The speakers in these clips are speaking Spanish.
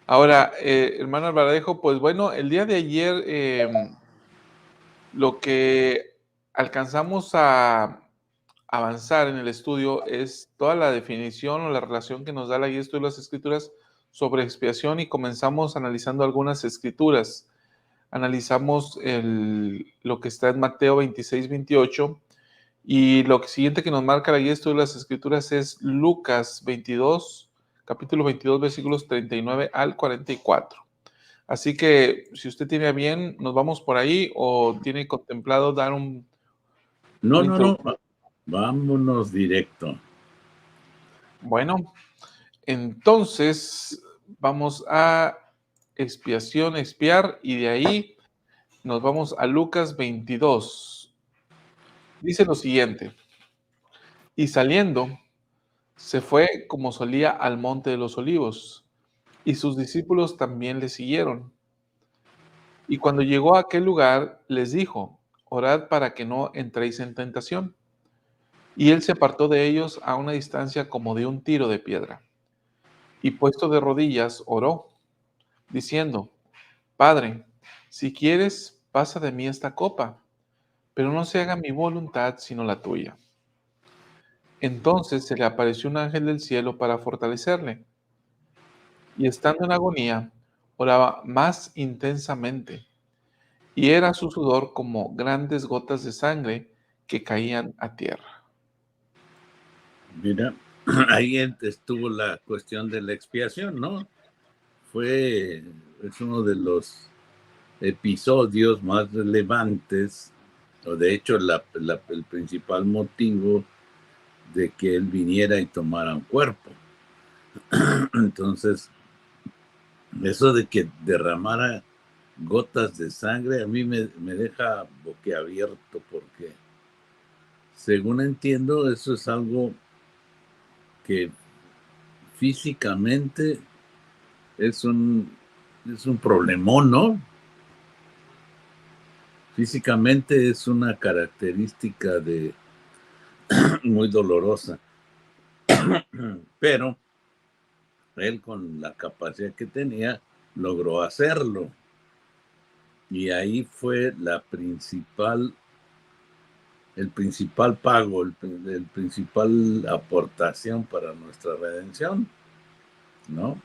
Ahora, hermano Alvarejo, pues bueno, el día de ayer lo que alcanzamos a avanzar en el estudio es toda la definición o la relación que nos da la guía de estudio de las escrituras sobre expiación y comenzamos analizando algunas escrituras. Analizamos lo que está en Mateo 26-28 y lo siguiente que nos marca la guía de estudio de las escrituras es Lucas 22, capítulo 22, versículos 39 al 44. Así que si usted tiene a bien, nos vamos por ahí o tiene contemplado dar No, una introducción. vámonos directo. Bueno, entonces vamos a expiación, expiar y de ahí nos vamos a Lucas 22. Dice lo siguiente, y saliendo, se fue como solía al monte de los olivos, y sus discípulos también le siguieron. Y cuando llegó a aquel lugar, les dijo, orad para que no entréis en tentación. Y él se apartó de ellos a una distancia como de un tiro de piedra. Y puesto de rodillas, oró, diciendo, Padre, si quieres, pasa de mí esta copa, pero no se haga mi voluntad sino la tuya. Entonces se le apareció un ángel del cielo para fortalecerle, y estando en agonía, oraba más intensamente, y era su sudor como grandes gotas de sangre que caían a tierra. Mira, ahí estuvo la cuestión de la expiación, ¿no? Es uno de los episodios más relevantes, o de hecho el principal motivo de que él viniera y tomara un cuerpo. Entonces, eso de que derramara gotas de sangre a mí me deja boquiabierto porque, según entiendo, eso es algo que físicamente es un problemón, ¿no? Físicamente es una característica muy dolorosa, pero él, con la capacidad que tenía, logró hacerlo. Y ahí fue el principal pago, el principal aportación para nuestra redención, ¿no?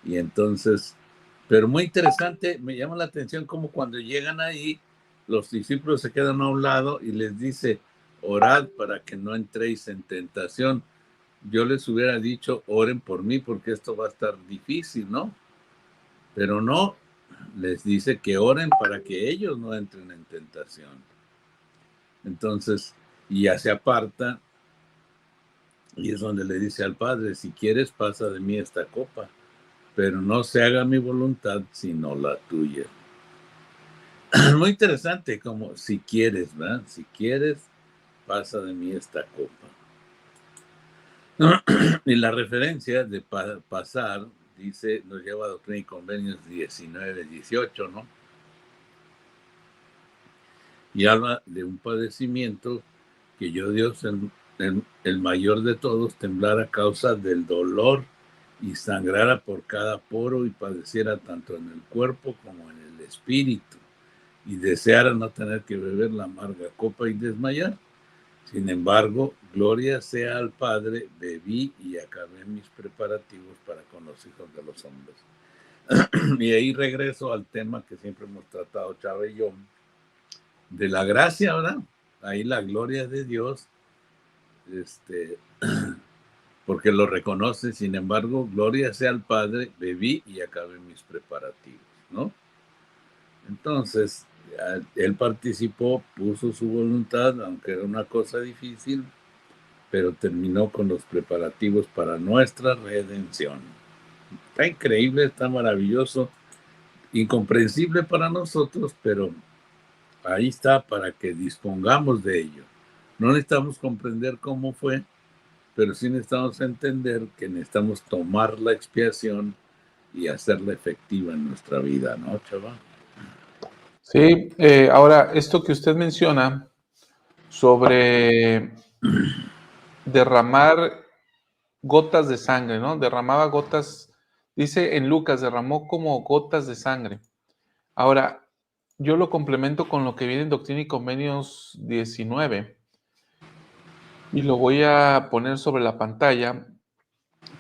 Y entonces, pero muy interesante, me llama la atención como cuando llegan ahí, los discípulos se quedan a un lado y les dice, orad para que no entréis en tentación. Yo les hubiera dicho, oren por mí porque esto va a estar difícil, ¿no? Pero no, les dice que oren para que ellos no entren en tentación. Entonces, y ya se aparta, y es donde le dice al Padre, si quieres pasa de mí esta copa, pero no se haga mi voluntad sino la tuya. Muy interesante, como si quieres, ¿verdad? Si quieres, pasa de mí esta copa. Y la referencia de pasar, dice, nos lleva a Doctrina y Convenios 19-18, ¿no? Y habla de un padecimiento que yo, Dios, el mayor de todos, temblara a causa del dolor y sangrara por cada poro y padeciera tanto en el cuerpo como en el espíritu, y deseara no tener que beber la amarga copa y desmayar. Sin embargo, gloria sea al Padre, bebí y acabé mis preparativos para con los hijos de los hombres. Y ahí regreso al tema que siempre hemos tratado, Chava y yo, de la gracia, ¿verdad? Ahí la gloria de Dios, porque lo reconoce. Sin embargo, gloria sea al Padre, bebí y acabé mis preparativos, ¿no? Entonces, él participó, puso su voluntad, aunque era una cosa difícil, pero terminó con los preparativos para nuestra redención. Está increíble, está maravilloso, incomprensible para nosotros, pero ahí está para que dispongamos de ello. No necesitamos comprender cómo fue, pero sí necesitamos entender que necesitamos tomar la expiación y hacerla efectiva en nuestra vida, ¿no, chaval? Sí, ahora esto que usted menciona sobre derramar gotas de sangre, ¿no? Derramaba gotas Dice en Lucas, derramó como gotas de sangre. Ahora, yo lo complemento con lo que viene en Doctrina y Convenios 19 y lo voy a poner sobre la pantalla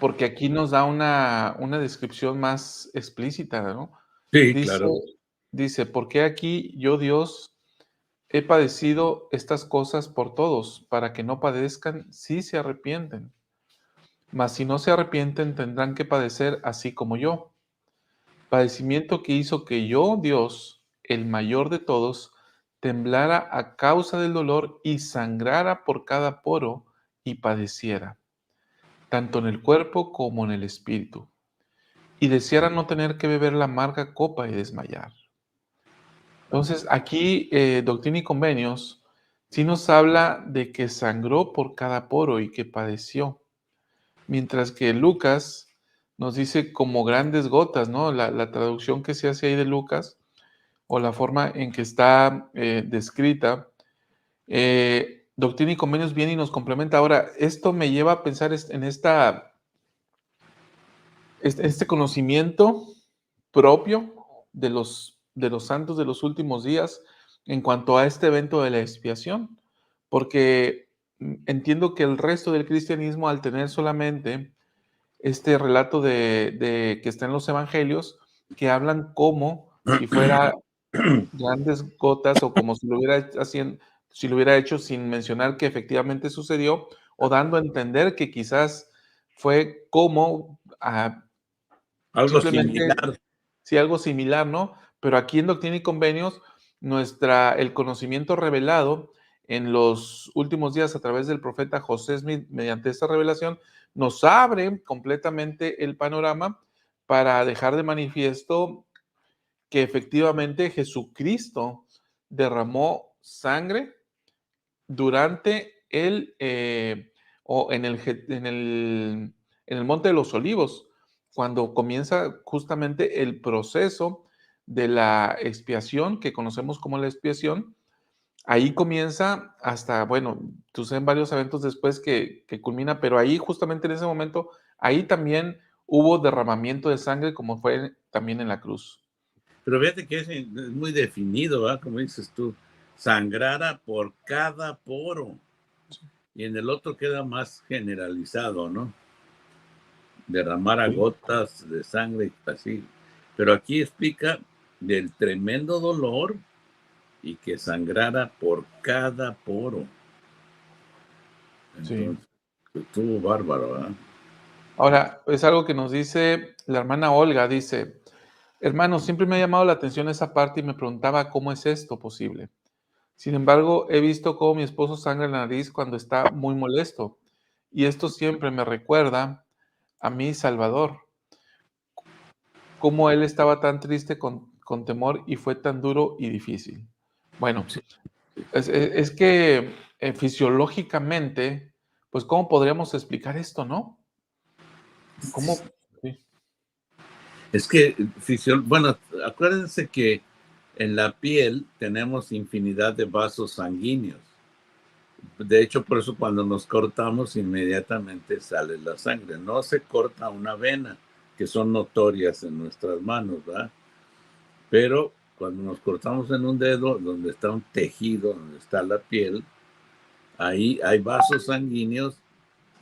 porque aquí nos da una descripción más explícita, ¿no? Sí, Dice, claro. dice, porque aquí yo, Dios, he padecido estas cosas por todos, para que no padezcan si se arrepienten. Mas si no se arrepienten, tendrán que padecer así como yo. Padecimiento que hizo que yo, Dios, el mayor de todos, temblara a causa del dolor y sangrara por cada poro y padeciera, tanto en el cuerpo como en el espíritu, y deseara no tener que beber la amarga copa y desmayar. Entonces, aquí, Doctrina y Convenios, sí nos habla de que sangró por cada poro y que padeció, mientras que Lucas nos dice como grandes gotas, ¿no? La traducción que se hace ahí de Lucas, o la forma en que está descrita, Doctrina y Convenios viene y nos complementa. Ahora, esto me lleva a pensar en este conocimiento propio de los santos de los últimos días en cuanto a este evento de la expiación, porque entiendo que el resto del cristianismo, al tener solamente este relato de que está en los evangelios, que hablan como si fuera grandes gotas o como si lo hubiera hecho sin mencionar que efectivamente sucedió, o dando a entender que quizás fue como Algo simplemente, similar. sí, algo similar, ¿no? Pero aquí en Doctrina y Convenios, el conocimiento revelado en los últimos días a través del profeta José Smith, mediante esta revelación, nos abre completamente el panorama para dejar de manifiesto que efectivamente Jesucristo derramó sangre durante o en el Monte de los Olivos, cuando comienza justamente el proceso de la expiación, que conocemos como la expiación. Ahí comienza hasta, bueno, suceden varios eventos después que culmina, pero ahí justamente en ese momento, ahí también hubo derramamiento de sangre, como fue también en la cruz. Pero fíjate que es muy definido, ¿verdad? Como dices tú, sangrara por cada poro. Y en el otro queda más generalizado, ¿no? Derramara Sí. gotas de sangre, así. Pero aquí explica del tremendo dolor y que sangrara por cada poro. Sí. Entonces, estuvo bárbaro, ¿verdad? Ahora, es algo que nos dice la hermana Olga, dice, hermano, siempre me ha llamado la atención esa parte y me preguntaba cómo es esto posible. Sin embargo, he visto cómo mi esposo sangra la nariz cuando está muy molesto y esto siempre me recuerda a mi Salvador, cómo él estaba tan triste con temor y fue tan duro y difícil. Bueno, Sí. es que fisiológicamente, pues, ¿cómo podríamos explicar esto, no? ¿Cómo? Sí, Es que, bueno, acuérdense que en la piel tenemos infinidad de vasos sanguíneos. De hecho, por eso cuando nos cortamos inmediatamente sale la sangre. No se corta una vena, que son notorias en nuestras manos, ¿verdad? Pero cuando nos cortamos en un dedo, donde está un tejido, donde está la piel, ahí hay vasos sanguíneos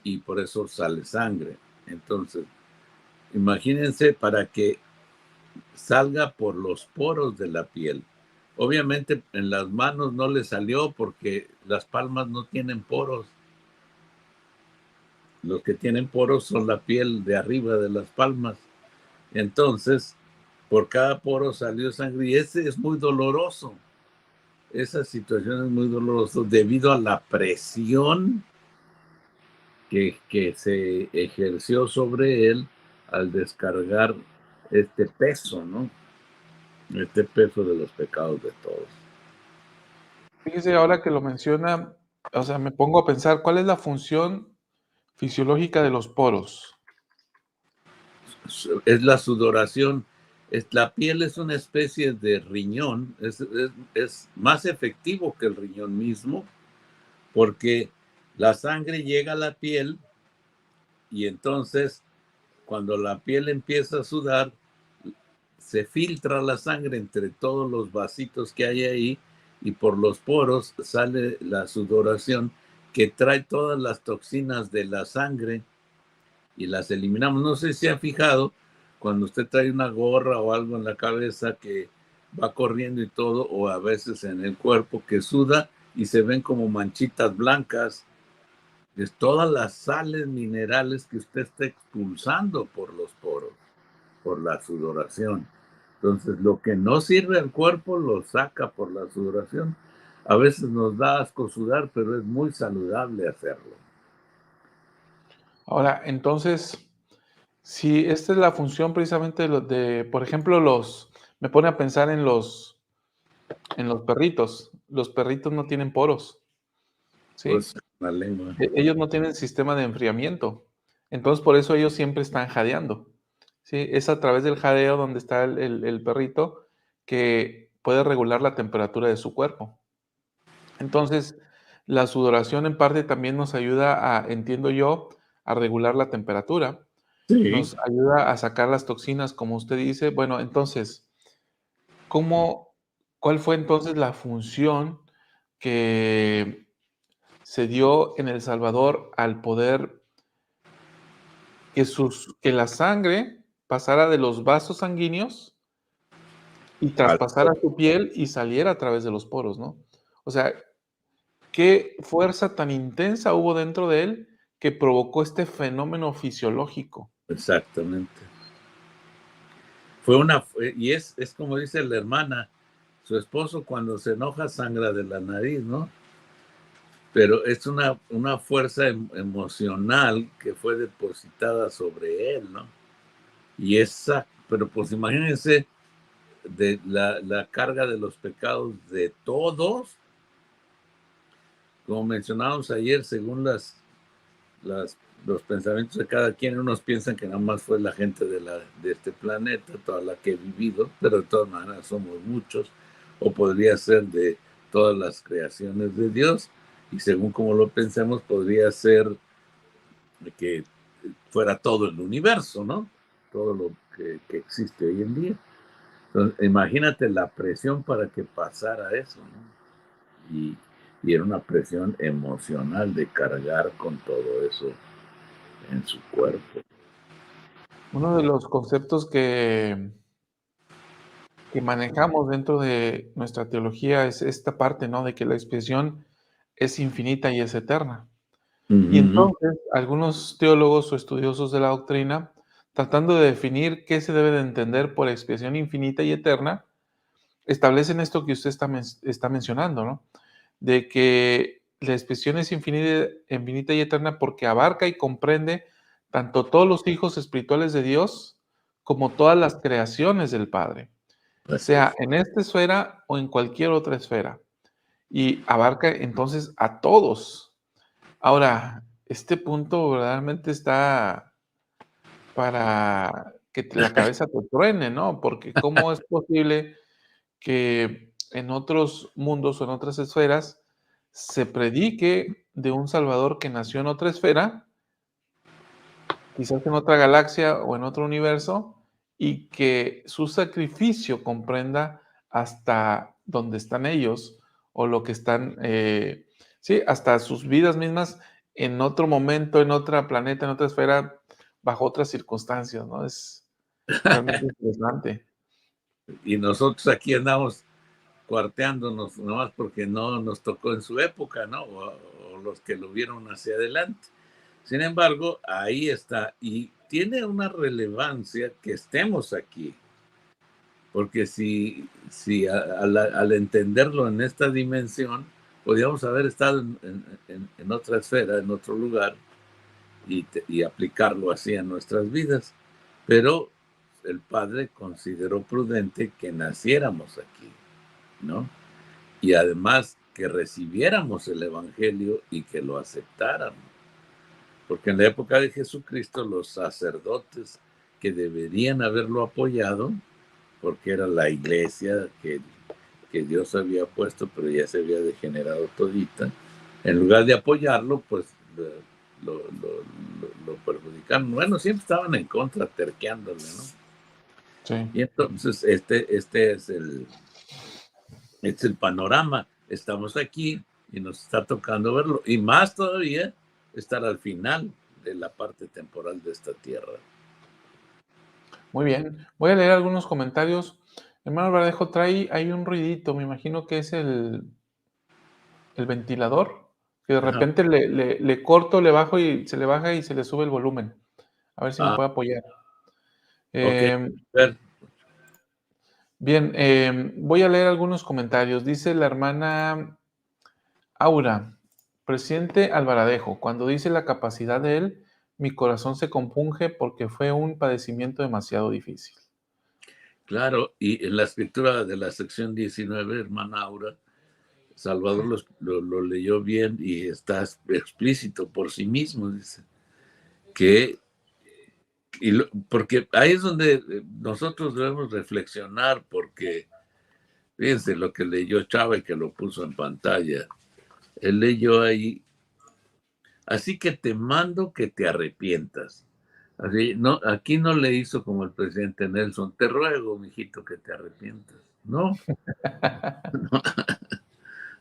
y por eso sale sangre. Entonces, imagínense para que salga por los poros de la piel. Obviamente en las manos no le salió porque las palmas no tienen poros. Los que tienen poros son la piel de arriba de las palmas. Entonces, por cada poro salió sangre y ese es muy doloroso. Esa situación es muy dolorosa debido a la presión que se ejerció sobre él al descargar este peso, ¿no? Este peso de los pecados de todos. fíjese, ahora que lo menciona, o sea, me pongo a pensar, ¿cuál es la función fisiológica de los poros? Es la sudoración. La piel es una especie de riñón, es más efectivo que el riñón mismo, porque la sangre llega a la piel y entonces cuando la piel empieza a sudar, se filtra la sangre entre todos los vasitos que hay ahí y por los poros sale la sudoración que trae todas las toxinas de la sangre y las eliminamos. No sé si ha fijado cuando usted trae una gorra o algo en la cabeza que va corriendo y todo, o a veces en el cuerpo que suda y se ven como manchitas blancas. Es todas las sales minerales que usted está expulsando por los poros, por la sudoración. Entonces, lo que no sirve al cuerpo lo saca por la sudoración. A veces nos da asco sudar, pero es muy saludable hacerlo. Ahora, entonces, si esta es la función precisamente por ejemplo, me pone a pensar en los perritos. Los perritos no tienen poros, ¿sí? Pues la lengua. Ellos no tienen sistema de enfriamiento. Entonces, por eso ellos siempre están jadeando, ¿sí? Es a través del jadeo donde está el perrito que puede regular la temperatura de su cuerpo. Entonces, la sudoración en parte también nos ayuda entiendo yo, a regular la temperatura. Sí, Nos ayuda a sacar las toxinas, como usted dice. Bueno, entonces, ¿cómo cuál fue entonces la función que se dio en El Salvador al poder que la sangre pasara de los vasos sanguíneos y al traspasara su piel y saliera a través de los poros, ¿no? O sea, ¿qué fuerza tan intensa hubo dentro de él que provocó este fenómeno fisiológico? exactamente. Y es como dice la hermana, su esposo cuando se enoja sangra de la nariz, ¿no? Pero es una fuerza emocional que fue depositada sobre él, ¿no? Pero pues imagínense de la carga de los pecados de todos, como mencionábamos ayer, según los pensamientos de cada quien, unos piensan que nada más fue la gente de este planeta, toda la que he vivido, pero de todas maneras somos muchos, o podría ser de todas las creaciones de Dios, y según como lo pensemos, podría ser de que fuera todo el universo, ¿no? Todo lo que existe hoy en día. Entonces, imagínate la presión para que pasara eso, ¿no? Y era una presión emocional de cargar con todo eso en su cuerpo. Uno de los conceptos que manejamos dentro de nuestra teología es esta parte, ¿no? De que la expiación es infinita y es eterna. Y Ujú. entonces, algunos teólogos o estudiosos de la doctrina, tratando de definir qué se debe de entender por expiación infinita y eterna, establecen esto que usted está mencionando, ¿no? De que la expiación es infinita y eterna porque abarca y comprende tanto todos los hijos espirituales de Dios como todas las creaciones del Padre, Así sea es. en esta esfera o en cualquier otra esfera. Y abarca entonces a todos. Ahora, este punto verdaderamente está para que la cabeza te truene, ¿no? Porque ¿cómo es posible que en otros mundos o en otras esferas se predique de un Salvador que nació en otra esfera, quizás en otra galaxia o en otro universo, y que su sacrificio comprenda hasta donde están ellos o lo que están, sí, hasta sus vidas mismas en otro momento, en otro planeta, en otra esfera, bajo otras circunstancias, ¿no? Es realmente interesante. Y nosotros aquí andamos cuarteándonos nomás porque no nos tocó en su época, ¿no? O los que lo vieron hacia adelante. Sin embargo, ahí está. Y tiene una relevancia que estemos aquí. Porque si al entenderlo en esta dimensión, podríamos haber estado en otra esfera, en otro lugar, y aplicarlo así a nuestras vidas. Pero el Padre consideró prudente que naciéramos aquí, ¿no? Y además que recibiéramos el Evangelio y que lo aceptáramos. Porque en la época de Jesucristo los sacerdotes que deberían haberlo apoyado, porque era la iglesia que Dios había puesto, pero ya se había degenerado todita, en lugar de apoyarlo, pues lo perjudicaron. Bueno, siempre estaban en contra, terqueándole, ¿no? Sí. Y entonces este es el panorama. Estamos aquí y nos está tocando verlo. Y más todavía estar al final de la parte temporal de esta tierra. Muy bien. Voy a leer algunos comentarios. Hermano Verdejo, trae ahí un ruidito. Me imagino que es el ventilador. Que de Ajá. repente le corto, le bajo y se le baja y se le sube el volumen. A ver si me Ah, puede apoyar. ok. Eh, Ver. bien, voy a leer algunos comentarios. Dice la hermana Aura, presidente Alvaradejo, cuando dice la capacidad de él, mi corazón se compunge porque fue un padecimiento demasiado difícil. Claro, y en la escritura de la sección 19, hermana Aura, Salvador lo leyó bien y está explícito por sí mismo, dice, porque ahí es donde nosotros debemos reflexionar, porque fíjense lo que leyó Chávez, que lo puso en pantalla. Él leyó ahí, así que te mando que te arrepientas. Así, no, aquí no le hizo como el presidente Nelson, te ruego, mijito, que te arrepientas. No,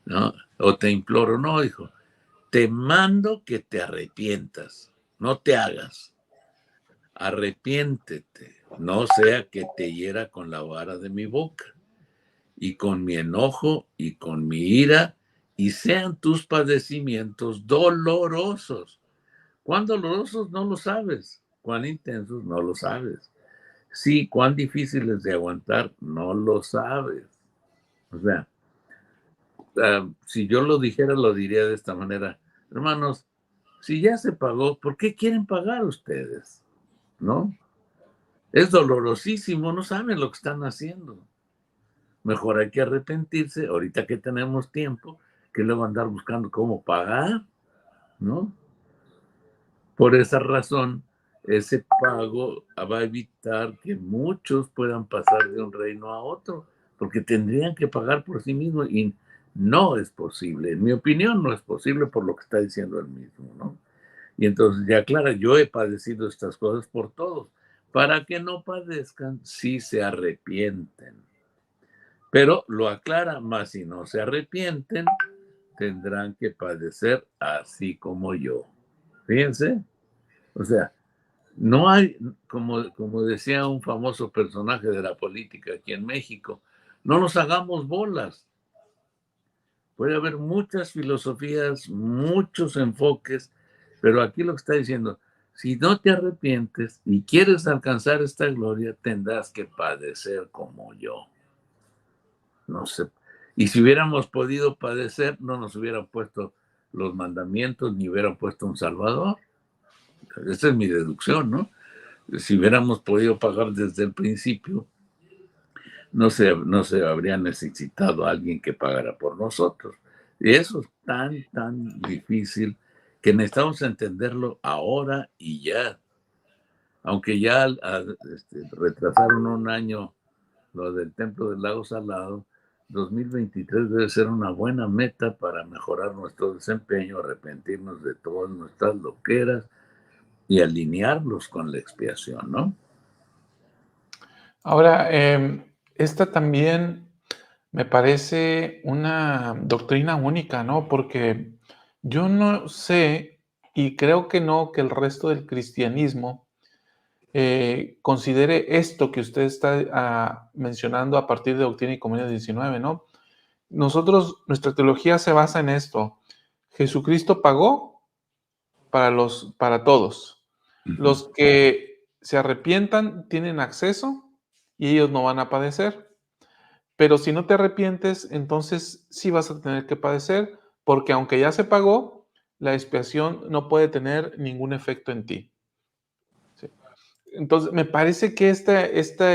no, o te imploro, no, hijo, te mando que te arrepientas, no te hagas, arrepiéntete, no sea que te hiera con la vara de mi boca, y con mi enojo y con mi ira, y sean tus padecimientos dolorosos. ¿Cuán dolorosos? No lo sabes. ¿Cuán intensos? No lo sabes. Sí, cuán difíciles de aguantar, no lo sabes. O sea, si yo lo dijera, lo diría de esta manera. Hermanos, si ya se pagó, ¿por qué quieren pagar ustedes? ¿No? Es dolorosísimo, no saben lo que están haciendo. Mejor hay que arrepentirse, ahorita que tenemos tiempo, que luego andar buscando cómo pagar, ¿no? Por esa razón, ese pago va a evitar que muchos puedan pasar de un reino a otro, porque tendrían que pagar por sí mismos y no es posible. En mi opinión, no es posible por lo que está diciendo él mismo, ¿no? Y entonces, ya aclara, yo he padecido estas cosas por todos, para que no padezcan si se arrepienten. Pero lo aclara, más si no se arrepienten, tendrán que padecer así como yo. Fíjense, o sea, no hay, como decía un famoso personaje de la política aquí en México, no nos hagamos bolas. Puede haber muchas filosofías, muchos enfoques, pero aquí lo que está diciendo, si no te arrepientes y quieres alcanzar esta gloria, tendrás que padecer como yo. No sé. Y si hubiéramos podido padecer, no nos hubieran puesto los mandamientos ni hubieran puesto un Salvador. Esa es mi deducción, ¿no? Si hubiéramos podido pagar desde el principio, no se habría necesitado a alguien que pagara por nosotros. Y eso es tan difícil que necesitamos entenderlo ahora y ya. Aunque ya retrasaron un año lo del Templo del Lago Salado, 2023 debe ser una buena meta para mejorar nuestro desempeño, arrepentirnos de todas nuestras loqueras y alinearlos con la expiación, ¿no? Ahora, esta también me parece una doctrina única, ¿no? Porque yo no sé, y creo que no, que el resto del cristianismo considere esto que usted está mencionando a partir de Doctrina y Convenios 19, ¿no? Nuestra teología se basa en esto. Jesucristo pagó para todos. Los que se arrepientan tienen acceso y ellos no van a padecer. Pero si no te arrepientes, entonces sí vas a tener que padecer, porque aunque ya se pagó, la expiación no puede tener ningún efecto en ti. ¿Sí? Entonces, me parece que esta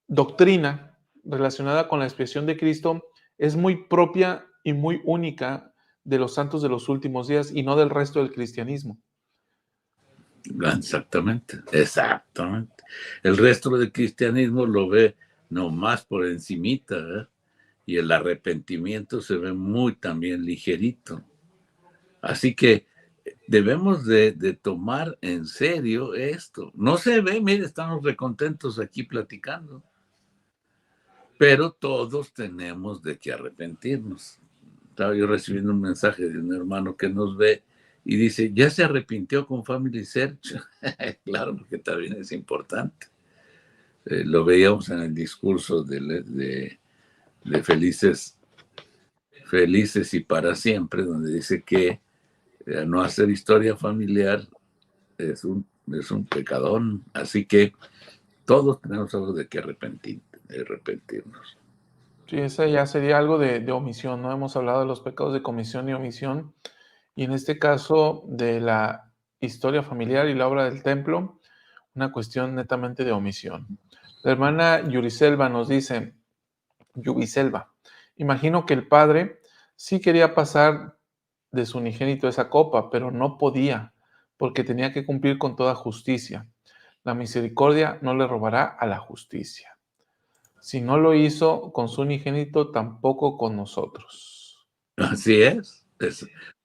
doctrina relacionada con la expiación de Cristo es muy propia y muy única de los santos de los últimos días y no del resto del cristianismo. Exactamente. El resto del cristianismo lo ve nomás por encimita, ¿eh? Y el arrepentimiento se ve muy también ligerito. Así que debemos de tomar en serio esto. No se ve, mire, estamos recontentos aquí platicando, pero todos tenemos de que arrepentirnos. Estaba yo recibiendo un mensaje de un hermano que nos ve y dice, ¿ya se arrepintió con Family Search? Claro, porque también es importante. Lo veíamos en el discurso de Felices y para siempre, donde dice que no hacer historia familiar es un pecadón. Así que todos tenemos algo de que arrepentirnos. Sí, ese ya sería algo de omisión, ¿no? Hemos hablado de los pecados de comisión y omisión, y en este caso de la historia familiar y la obra del templo, una cuestión netamente de omisión. La hermana Yuriselva nos dice, Yubiselva, imagino que el padre sí quería pasar de su unigénito esa copa, pero no podía, porque tenía que cumplir con toda justicia. La misericordia no le robará a la justicia. Si no lo hizo con su unigénito, tampoco con nosotros. Así es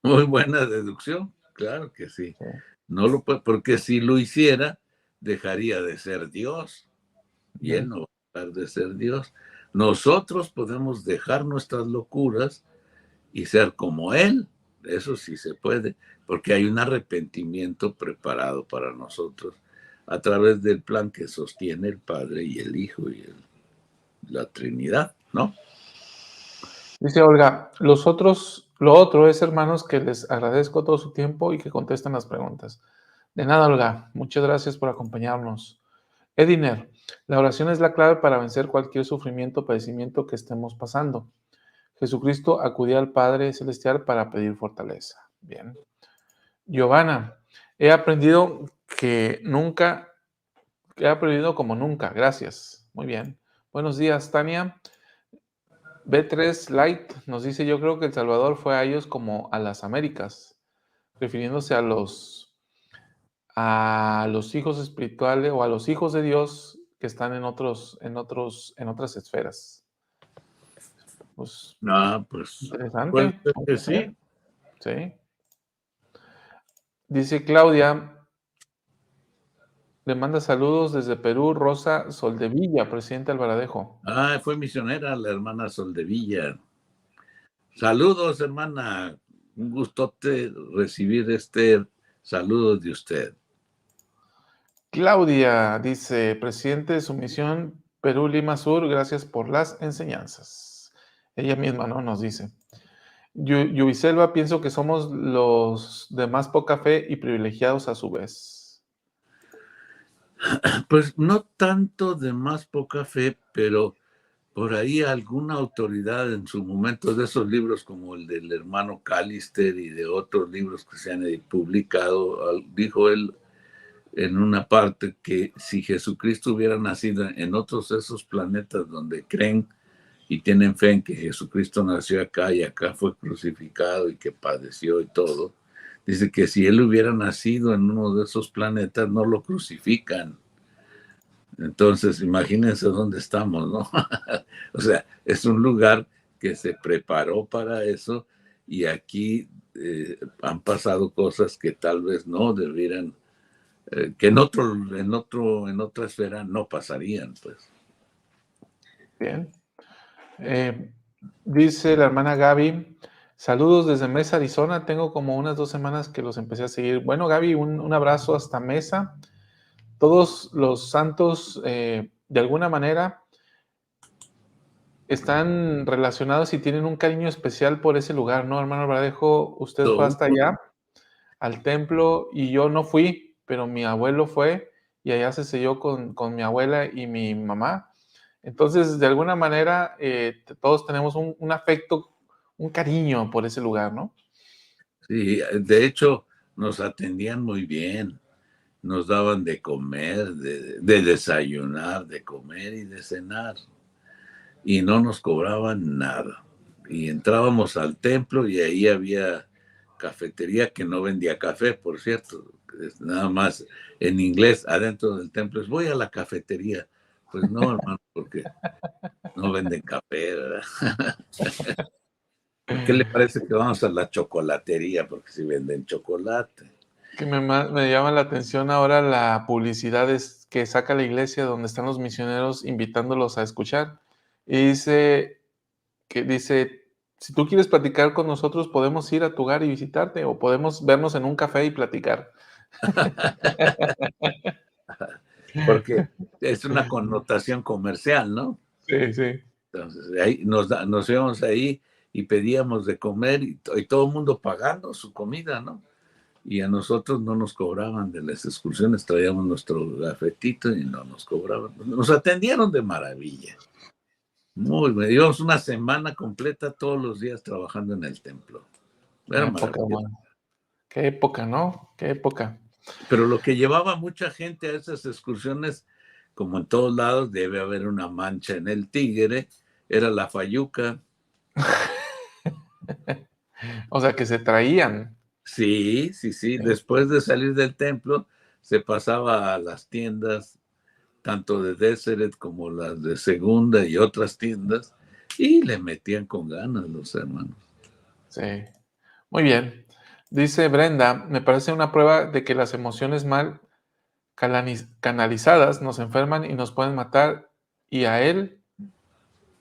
muy buena deducción, claro que sí. Sí. No lo puede, porque si lo hiciera, dejaría de ser Dios, y él no va a dejar de ser Dios. Nosotros podemos dejar nuestras locuras y ser como Él, eso sí se puede, porque hay un arrepentimiento preparado para nosotros a través del plan que sostiene el Padre y el Hijo y la Trinidad, ¿no? Dice Olga, lo otro es, hermanos, que les agradezco todo su tiempo y que contestan las preguntas. De nada, Olga, muchas gracias por acompañarnos. Ediner, la oración es la clave para vencer cualquier sufrimiento o padecimiento que estemos pasando. Jesucristo acudía al Padre Celestial para pedir fortaleza. Bien. Giovanna, he aprendido como nunca. Gracias. Muy bien. Buenos días, Tania. B3 Light nos dice, yo creo que El Salvador fue a ellos como a las Américas, refiriéndose a los hijos espirituales o a los hijos de Dios que están en otras esferas. Pues Pues puede interesante. ser que sí. Sí. Dice Claudia, le manda saludos desde Perú, Rosa Soldevilla, presidente Alvaradejo. Fue misionera la hermana Soldevilla. Saludos, hermana. Un gustote recibir saludo de usted. Claudia dice, presidente de su misión Perú Lima Sur, gracias por las enseñanzas. Ella misma, ¿no? Nos dice. Yubiselva, pienso que somos los de más poca fe y privilegiados a su vez. Pues no tanto de más poca fe, pero por ahí alguna autoridad en su momento de esos libros como el del hermano Callister y de otros libros que se han publicado, dijo él en una parte que si Jesucristo hubiera nacido en otros de esos planetas donde creen y tienen fe en que Jesucristo nació acá y acá fue crucificado y que padeció y todo, dice que si él hubiera nacido en uno de esos planetas no lo crucifican. Entonces, imagínense dónde estamos, ¿no? O sea, es un lugar que se preparó para eso y aquí han pasado cosas que tal vez no debieran, que en otra esfera no pasarían, pues. Bien. Dice la hermana Gaby, saludos desde Mesa, Arizona. Tengo como unas 2 semanas que los empecé a seguir. Bueno, Gaby, un abrazo hasta Mesa. Todos los santos, de alguna manera, están relacionados y tienen un cariño especial por ese lugar, ¿no, hermano Alvaradejo? Usted fue hasta allá, al templo, y yo no fui, pero mi abuelo fue, y allá se selló con mi abuela y mi mamá. Entonces, de alguna manera, todos tenemos un afecto, un cariño por ese lugar, ¿no? Sí, de hecho, nos atendían muy bien. Nos daban de comer, de desayunar, de comer y de cenar. Y no nos cobraban nada. Y entrábamos al templo y ahí había cafetería que no vendía café, por cierto. Nada más en inglés, adentro del templo. Voy a la cafetería. Pues no, hermano, porque no venden café, ¿verdad? ¿Qué le parece que vamos a la chocolatería? Porque si venden chocolate. Que me llama la atención ahora la publicidad que saca la iglesia donde están los misioneros invitándolos a escuchar. Y dice, si tú quieres platicar con nosotros, podemos ir a tu hogar y visitarte, o podemos vernos en un café y platicar. Porque es una connotación comercial, ¿no? Sí, sí. Entonces, ahí nos íbamos ahí y pedíamos de comer y todo el mundo pagando su comida, ¿no? Y a nosotros no nos cobraban de las excursiones, traíamos nuestro gafetito y no nos cobraban. Nos atendieron de maravilla. Muy bien, llevamos una semana completa todos los días trabajando en el templo. Era Una época, maravilloso. bueno. Qué época, ¿no? Qué época. Pero lo que llevaba mucha gente a esas excursiones, como en todos lados, debe haber una mancha en el tigre, era la fayuca. O sea, que se traían. Sí, sí, sí. Sí. Después de salir del templo, se pasaba a las tiendas, tanto de Deseret como las de Segunda y otras tiendas, y le metían con ganas los hermanos. Sí. Muy bien. Dice Brenda, me parece una prueba de que las emociones mal canalizadas nos enferman y nos pueden matar, y a él,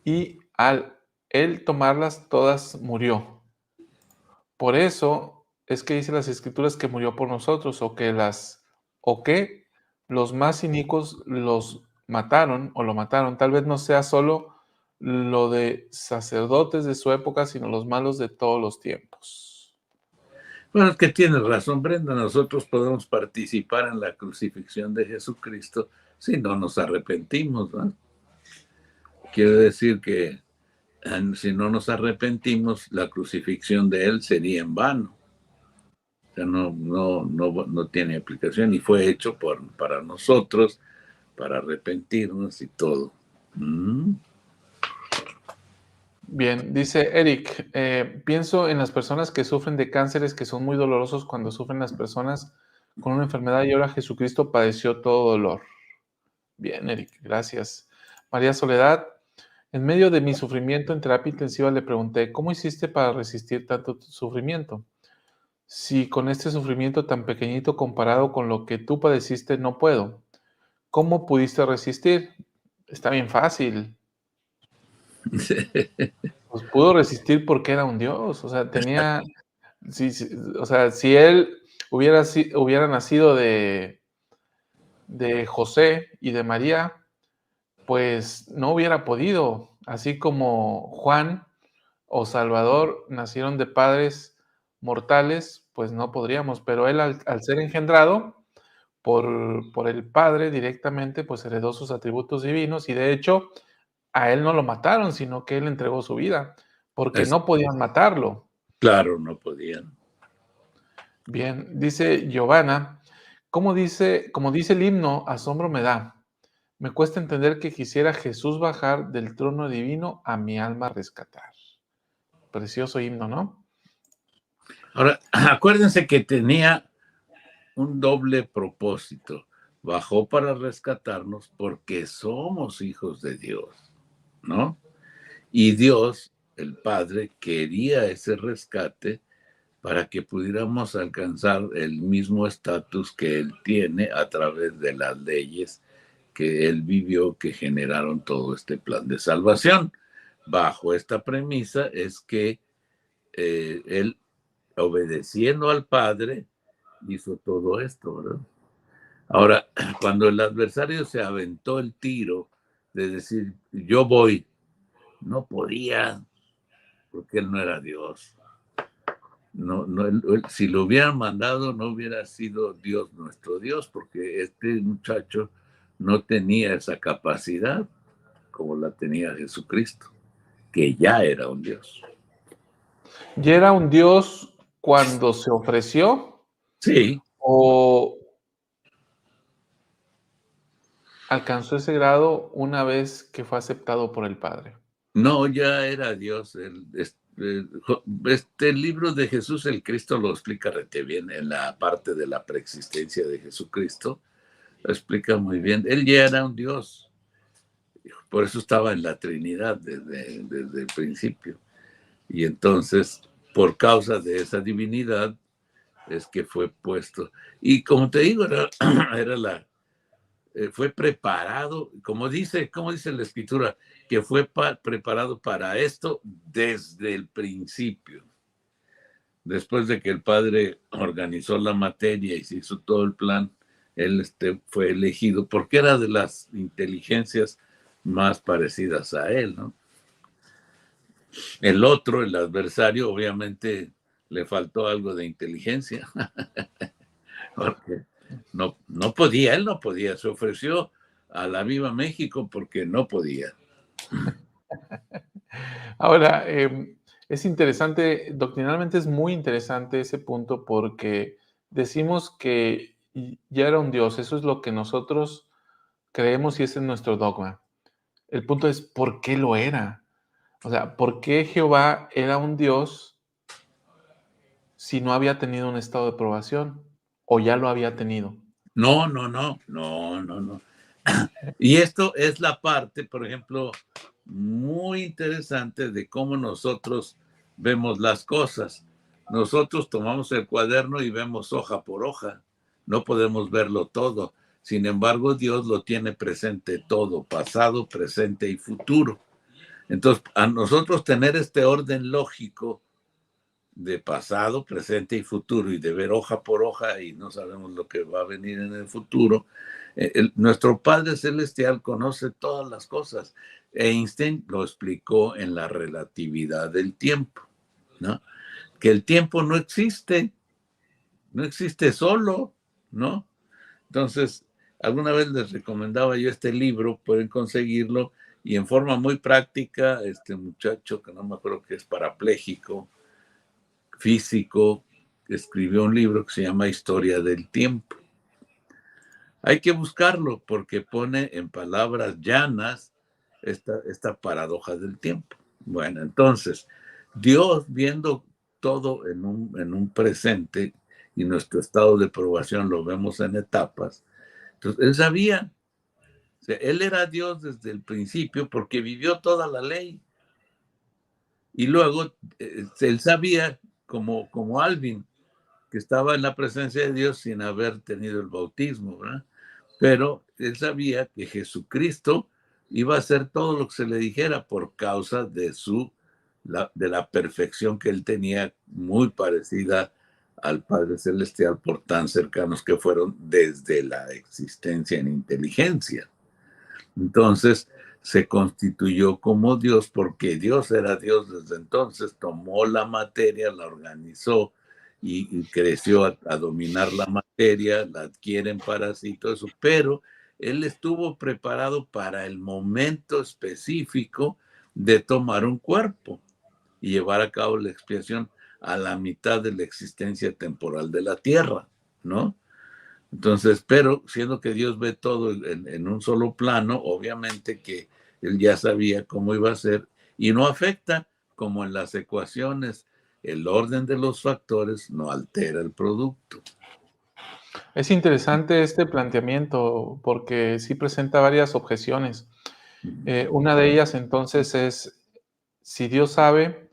y al él tomarlas todas murió. Por eso es que dice las escrituras que murió por nosotros, o que los más inicuos los mataron o lo mataron. Tal vez no sea solo lo de sacerdotes de su época, sino los malos de todos los tiempos. Bueno, es que tienes razón, Brenda. Nosotros podemos participar en la crucifixión de Jesucristo si no nos arrepentimos, ¿no? Quiere decir que si no nos arrepentimos, la crucifixión de él sería en vano. O sea, no tiene aplicación y fue hecho para nosotros, para arrepentirnos y todo. Bien, dice Eric, pienso en las personas que sufren de cánceres que son muy dolorosos cuando sufren las personas con una enfermedad y ahora Jesucristo padeció todo dolor. Bien, Eric, gracias. María Soledad, en medio de mi sufrimiento en terapia intensiva le pregunté, ¿cómo hiciste para resistir tanto sufrimiento? Si con este sufrimiento tan pequeñito comparado con lo que tú padeciste no puedo, ¿cómo pudiste resistir? Está bien fácil. Pues pudo resistir porque era un Dios, o sea, tenía, o sea, si él hubiera nacido de José y de María, pues no hubiera podido, así como Juan o Salvador nacieron de padres mortales, pues no podríamos, pero él al ser engendrado por el Padre directamente, pues heredó sus atributos divinos y de hecho a él no lo mataron, sino que él entregó su vida, porque Es, no podían matarlo. claro, no podían. Bien, dice Giovanna, como dice el himno, asombro me da. Me cuesta entender que quisiera Jesús bajar del trono divino a mi alma a rescatar. Precioso himno, ¿no? Ahora, acuérdense que tenía un doble propósito. Bajó para rescatarnos porque somos hijos de Dios, ¿no? Y Dios, el Padre, quería ese rescate para que pudiéramos alcanzar el mismo estatus que Él tiene a través de las leyes que Él vivió, que generaron todo este plan de salvación. Bajo esta premisa es que Él, obedeciendo al Padre, hizo todo esto, ¿verdad? Ahora, cuando el adversario se aventó el tiro de decir, yo voy, no podía, porque él no era Dios. Si lo hubieran mandado, no hubiera sido Dios nuestro Dios, porque este muchacho no tenía esa capacidad como la tenía Jesucristo, que ya era un Dios. ¿Y era un Dios cuando se ofreció Sí, o alcanzó ese grado una vez que fue aceptado por el Padre? no, ya era Dios. Este libro de Jesús el Cristo lo explica rete bien en la parte de la preexistencia de Jesucristo. Lo explica muy bien. Él ya era un Dios. Por eso estaba en la Trinidad desde el principio. Y entonces, por causa de esa divinidad, es que fue puesto. Y como te digo, fue preparado, como dice la escritura, que fue preparado para esto desde el principio. Después de que el Padre organizó la materia y se hizo todo el plan, él fue elegido porque era de las inteligencias más parecidas a él, ¿no? El otro, el adversario, obviamente le faltó algo de inteligencia, porque no podía, él no podía, se ofreció a la Viva México porque no podía. Ahora, es interesante, doctrinalmente es muy interesante ese punto porque decimos que ya era un Dios, eso es lo que nosotros creemos y ese es nuestro dogma. El punto es, ¿por qué lo era? O sea, ¿por qué Jehová era un Dios si no había tenido un estado de probación? ¿O ya lo había tenido? No. Y esto es la parte, por ejemplo, muy interesante de cómo nosotros vemos las cosas. Nosotros tomamos el cuaderno y vemos hoja por hoja. No podemos verlo todo. Sin embargo, Dios lo tiene presente todo, pasado, presente y futuro. Entonces, a nosotros tener este orden lógico de pasado, presente y futuro, y de ver hoja por hoja y no sabemos lo que va a venir en el futuro, nuestro Padre Celestial conoce todas las cosas. Einstein lo explicó en la relatividad del tiempo, ¿no? Que el tiempo no existe solo, ¿no? Entonces, alguna vez les recomendaba yo este libro, pueden conseguirlo, y en forma muy práctica, este muchacho, que no me acuerdo que es parapléjico, físico, escribió un libro que se llama Historia del Tiempo. Hay que buscarlo porque pone en palabras llanas esta paradoja del tiempo. Bueno, entonces, Dios viendo todo en un presente y nuestro estado de probación lo vemos en etapas, entonces él sabía, o sea, él era Dios desde el principio porque vivió toda la ley. Y luego él sabía, como Alvin, que estaba en la presencia de Dios sin haber tenido el bautismo, ¿verdad? Pero él sabía que Jesucristo iba a hacer todo lo que se le dijera por causa de la perfección que él tenía, muy parecida al Padre Celestial, por tan cercanos que fueron desde la existencia en inteligencia. Entonces se constituyó como Dios porque Dios era Dios desde entonces, tomó la materia, la organizó y creció a dominar la materia, la adquieren para sí, todo eso, pero él estuvo preparado para el momento específico de tomar un cuerpo y llevar a cabo la expiación a la mitad de la existencia temporal de la tierra, ¿no? Entonces, pero siendo que Dios ve todo en un solo plano, obviamente que él ya sabía cómo iba a ser y no afecta, como en las ecuaciones, el orden de los factores no altera el producto. Es interesante este planteamiento porque sí presenta varias objeciones. Una de ellas entonces es, si Dios sabe,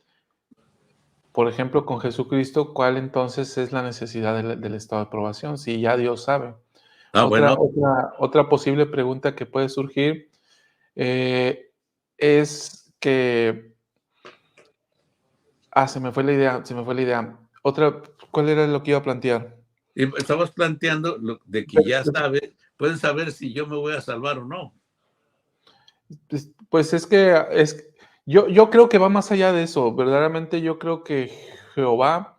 por ejemplo, con Jesucristo, ¿cuál entonces es la necesidad del estado de aprobación? Si ya Dios sabe. Bueno, Otra posible pregunta que puede surgir es que, se me fue la idea. ¿Cuál era lo que iba a plantear? y estamos planteando de que ya sabe, pueden saber si yo me voy a salvar o no. Pues yo creo que va más allá de eso. Verdaderamente yo creo que Jehová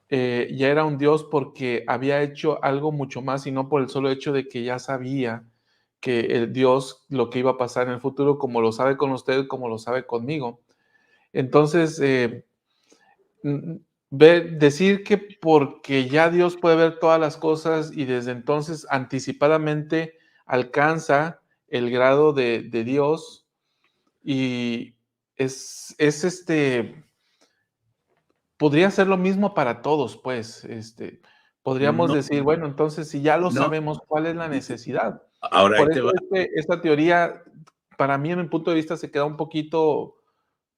ya era un Dios porque había hecho algo mucho más y no por el solo hecho de que ya sabía que el Dios lo que iba a pasar en el futuro, como lo sabe con usted, como lo sabe conmigo. Entonces, decir que porque ya Dios puede ver todas las cosas y desde entonces anticipadamente alcanza el grado de Dios y podría ser lo mismo para todos, pues, podríamos No, decir, bueno, entonces, si ya lo no. sabemos, ¿cuál es la necesidad? Ahora ahí Por te eso va. esta teoría, para mí, en mi punto de vista, se queda un poquito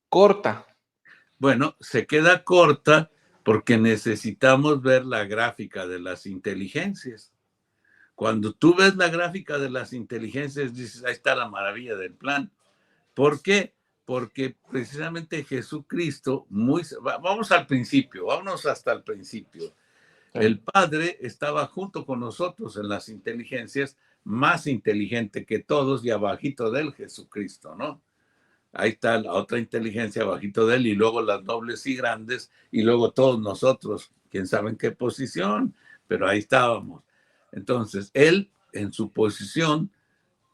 corta. Bueno, se queda corta porque necesitamos ver la gráfica de las inteligencias. Cuando tú ves la gráfica de las inteligencias, dices, ahí está la maravilla del plan. ¿Por qué? Porque precisamente Jesucristo, vamos al principio, vámonos hasta el principio. Sí. El Padre estaba junto con nosotros en las inteligencias, más inteligente que todos y abajito de él Jesucristo, ¿no? Ahí está la otra inteligencia abajito de él y luego las nobles y grandes y luego todos nosotros, quién sabe en qué posición, pero ahí estábamos. Entonces, él en su posición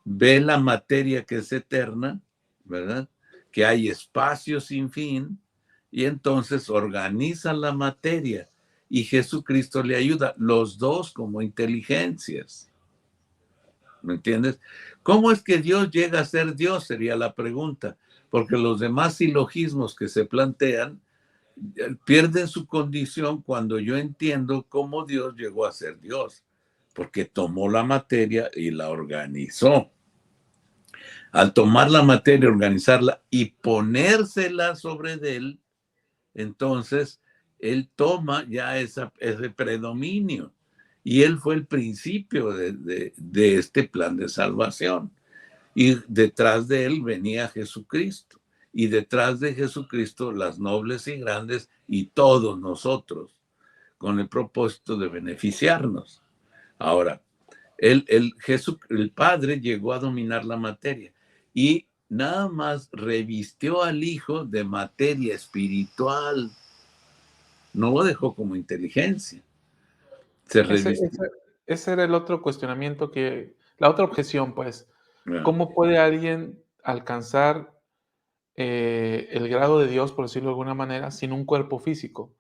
ve la materia que es eterna, ¿verdad? Que hay espacio sin fin y entonces organiza la materia y Jesucristo le ayuda, los dos como inteligencias. ¿Me entiendes? ¿Cómo es que Dios llega a ser Dios? Sería la pregunta. Porque los demás silogismos que se plantean pierden su condición cuando yo entiendo cómo Dios llegó a ser Dios. Porque tomó la materia y la organizó. Al tomar la materia, organizarla y ponérsela sobre de él, entonces él toma ya ese predominio. Y él fue el principio de este plan de salvación. Y detrás de él venía Jesucristo. Y detrás de Jesucristo las nobles y grandes y todos nosotros, con el propósito de beneficiarnos. Ahora, el Padre llegó a dominar la materia y nada más revistió al Hijo de materia espiritual. No lo dejó como inteligencia. Se Ese, revistió. ese, ese era el otro cuestionamiento la otra objeción, pues. Yeah. ¿Cómo puede alguien alcanzar el grado de Dios, por decirlo de alguna manera, sin un cuerpo físico?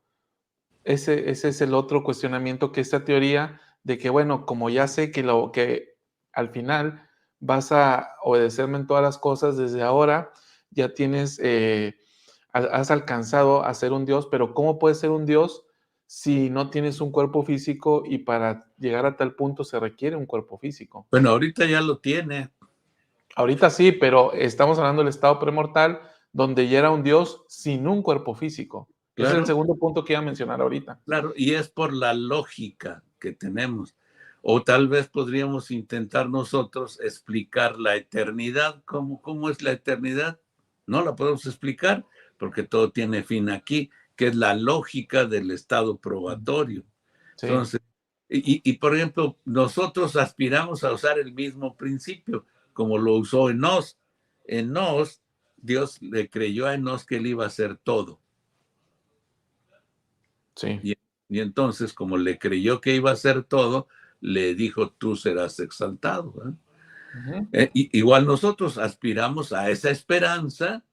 Ese es el otro cuestionamiento, que esta teoría de que, bueno, como ya sé que al final vas a obedecerme en todas las cosas, desde ahora ya tienes, has alcanzado a ser un Dios, pero ¿cómo puedes ser un Dios si no tienes un cuerpo físico y para llegar a tal punto se requiere un cuerpo físico? Bueno, ahorita ya lo tiene. Ahorita sí, pero estamos hablando del estado premortal, donde ya era un Dios sin un cuerpo físico. Ese es el Claro, segundo punto que iba a mencionar ahorita. claro. Y es por la lógica que tenemos. O tal vez podríamos intentar nosotros explicar la eternidad. ¿Cómo es la eternidad? No la podemos explicar porque todo tiene fin aquí, que es la lógica del estado probatorio. Sí, Entonces, por ejemplo, nosotros aspiramos a usar el mismo principio, como lo usó Enos. Enos, Dios le creyó a Enos que él iba a hacer todo. sí. Y entonces, como le creyó que iba a hacer todo, le dijo, tú serás exaltado. Ujú. Igual nosotros aspiramos a esa esperanza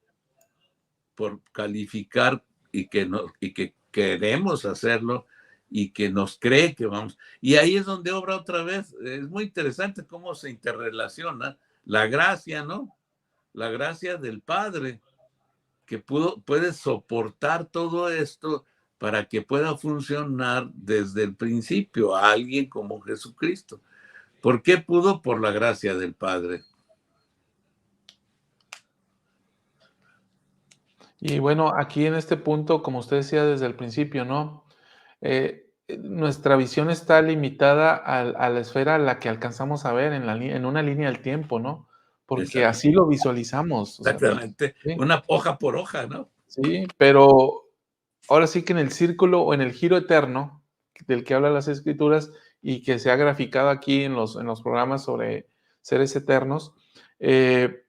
por calificar y que queremos hacerlo y que nos cree que vamos. Y ahí es donde obra otra vez. Es muy interesante cómo se interrelaciona la gracia, ¿no? La gracia del Padre, que puede soportar todo esto para que pueda funcionar desde el principio a alguien como Jesucristo. ¿Por qué pudo? Por la gracia del Padre. Y bueno, aquí en este punto, como usted decía desde el principio, ¿no? Nuestra visión está limitada a la esfera a la que alcanzamos a ver en una línea del tiempo, ¿no? Porque así lo visualizamos, o sea, Exactamente. sí, Una hoja por hoja, ¿no? sí, pero ahora sí que en el círculo o en el giro eterno del que hablan las escrituras y que se ha graficado aquí en los programas sobre seres eternos, eh,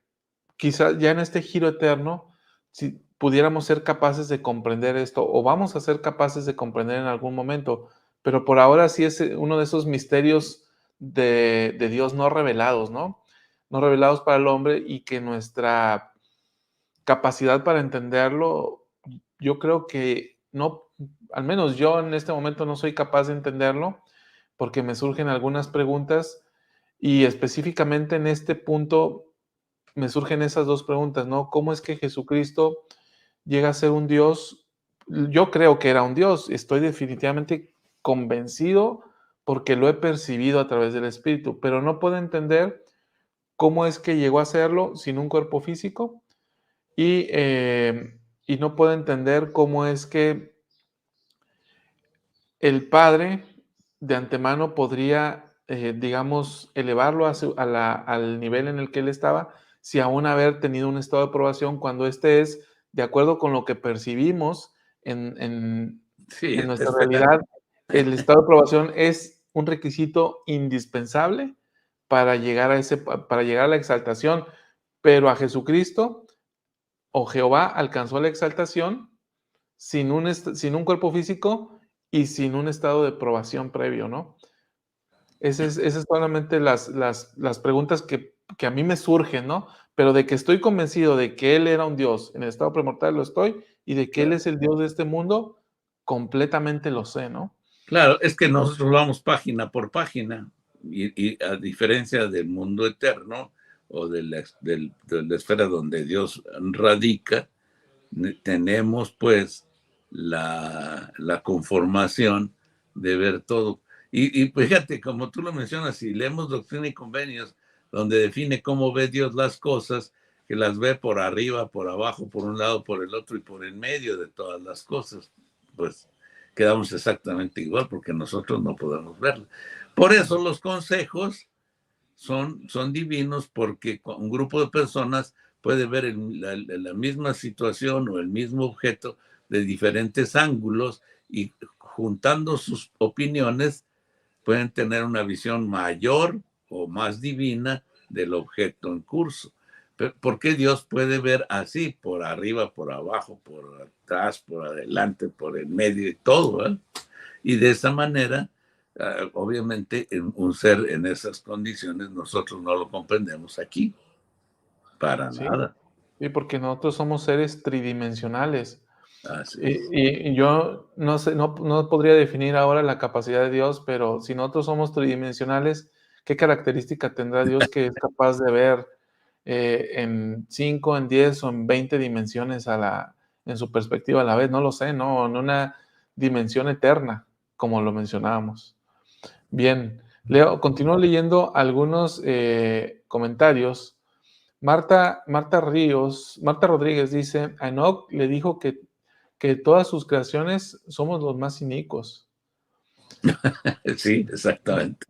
quizás ya en este giro eterno, si pudiéramos ser capaces de comprender esto, o vamos a ser capaces de comprender en algún momento, pero por ahora sí es uno de esos misterios de Dios no revelados, ¿no? No revelados para el hombre, y que nuestra capacidad para entenderlo, yo creo que no, al menos yo en este momento no soy capaz de entenderlo, porque me surgen algunas preguntas, y específicamente en este punto me surgen esas 2 preguntas, ¿no? ¿Cómo es que Jesucristo llega a ser un Dios? Yo creo que era un Dios, estoy definitivamente convencido porque lo he percibido a través del Espíritu, pero no puedo entender cómo es que llegó a serlo sin un cuerpo físico y, y no puedo entender cómo es que el Padre de antemano podría, digamos, elevarlo al nivel en el que él estaba, si aún haber tenido un estado de aprobación, cuando este es, de acuerdo con lo que percibimos Sí, en esta nuestra esfera. realidad, el estado de aprobación es un requisito indispensable para llegar para llegar a la exaltación, pero a Jesucristo o Jehová alcanzó la exaltación sin un cuerpo físico y sin un estado de probación previo, ¿no? Esas solamente las preguntas que a mí me surgen, ¿no? Pero de que estoy convencido de que Él era un Dios en el estado premortal, lo estoy, y de que Él es el Dios de este mundo, completamente lo sé, ¿no? Claro, es que nosotros vamos página por página y a diferencia del mundo eterno o de la esfera donde Dios radica, tenemos pues la conformación de ver todo. Y fíjate, como tú lo mencionas, si leemos Doctrina y Convenios, donde define cómo ve Dios las cosas, que las ve por arriba, por abajo, por un lado, por el otro y por el medio de todas las cosas, pues quedamos exactamente igual porque nosotros no podemos verlo. Por eso los consejos son divinos, porque un grupo de personas puede ver la misma situación o el mismo objeto de diferentes ángulos y juntando sus opiniones pueden tener una visión mayor o más divina del objeto en curso. ¿Por qué Dios puede ver así, por arriba, por abajo, por atrás, por adelante, por el medio y todo? Y de esa manera, obviamente, un ser en esas condiciones nosotros no lo comprendemos aquí, para Sí, nada. sí, porque nosotros somos seres tridimensionales. Así Y es. y yo no sé, no podría definir ahora la capacidad de Dios, pero si nosotros somos tridimensionales, ¿qué característica tendrá Dios que es capaz de ver, en 5, en 10 o en 20 dimensiones en su perspectiva a la vez? No lo sé, no, en una dimensión eterna, como lo mencionábamos. Bien, continúo leyendo algunos, comentarios. Marta Rodríguez dice: "A Enoc le dijo que todas sus creaciones somos los más inicuos". Sí, exactamente.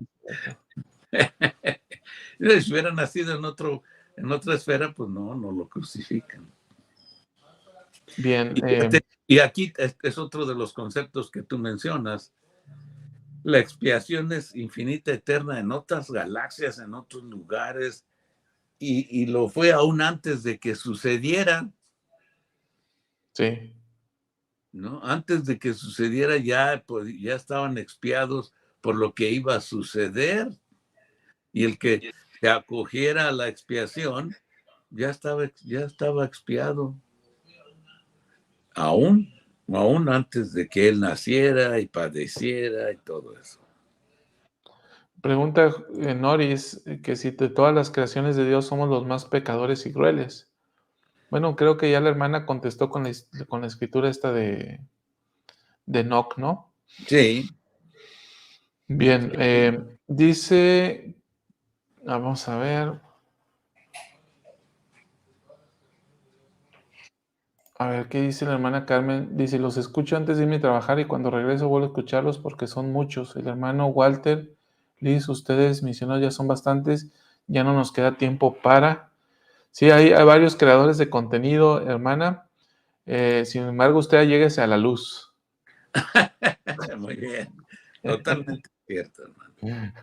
Si hubiera nacido en otra esfera, pues no lo crucifican. Bien, Y aquí es otro de los conceptos que tú mencionas. La expiación es infinita, eterna en otras galaxias, en otros lugares, y lo fue aún antes de que sucediera, sí, ¿no? Antes de que sucediera ya, pues, ya estaban expiados por lo que iba a suceder, y el que se acogiera a la expiación ya estaba expiado, aún, aún antes de que él naciera y padeciera y todo eso. pregunta, Noris, que si de todas las creaciones de Dios somos los más pecadores y crueles. Bueno, creo que ya la hermana contestó con la escritura esta de Enoc, ¿no? Sí, Bien, dice, vamos a ver. A ver, ¿qué dice la hermana Carmen? Dice: "Los escucho antes de irme a trabajar y cuando regreso vuelvo a escucharlos porque son muchos". El hermano Walter, Liz, ustedes misioneros ya son bastantes, ya no nos queda tiempo para... Sí, hay varios creadores de contenido, hermana. Sin embargo, usted lléguese a la luz. muy bien, totalmente cierto, hermano.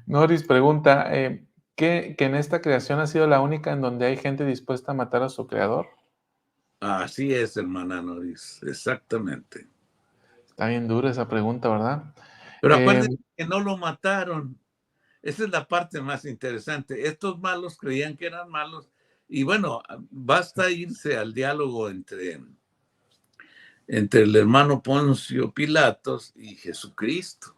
Noris pregunta, ¿que en esta creación ha sido la única en donde hay gente dispuesta a matar a su creador? Así es, hermana Noris, exactamente. Está bien dura esa pregunta, ¿verdad? Pero Eh, acuérdense que no lo mataron. Esa es la parte más interesante. Estos malos creían que eran malos y bueno, basta irse al diálogo entre el hermano Poncio Pilatos y Jesucristo.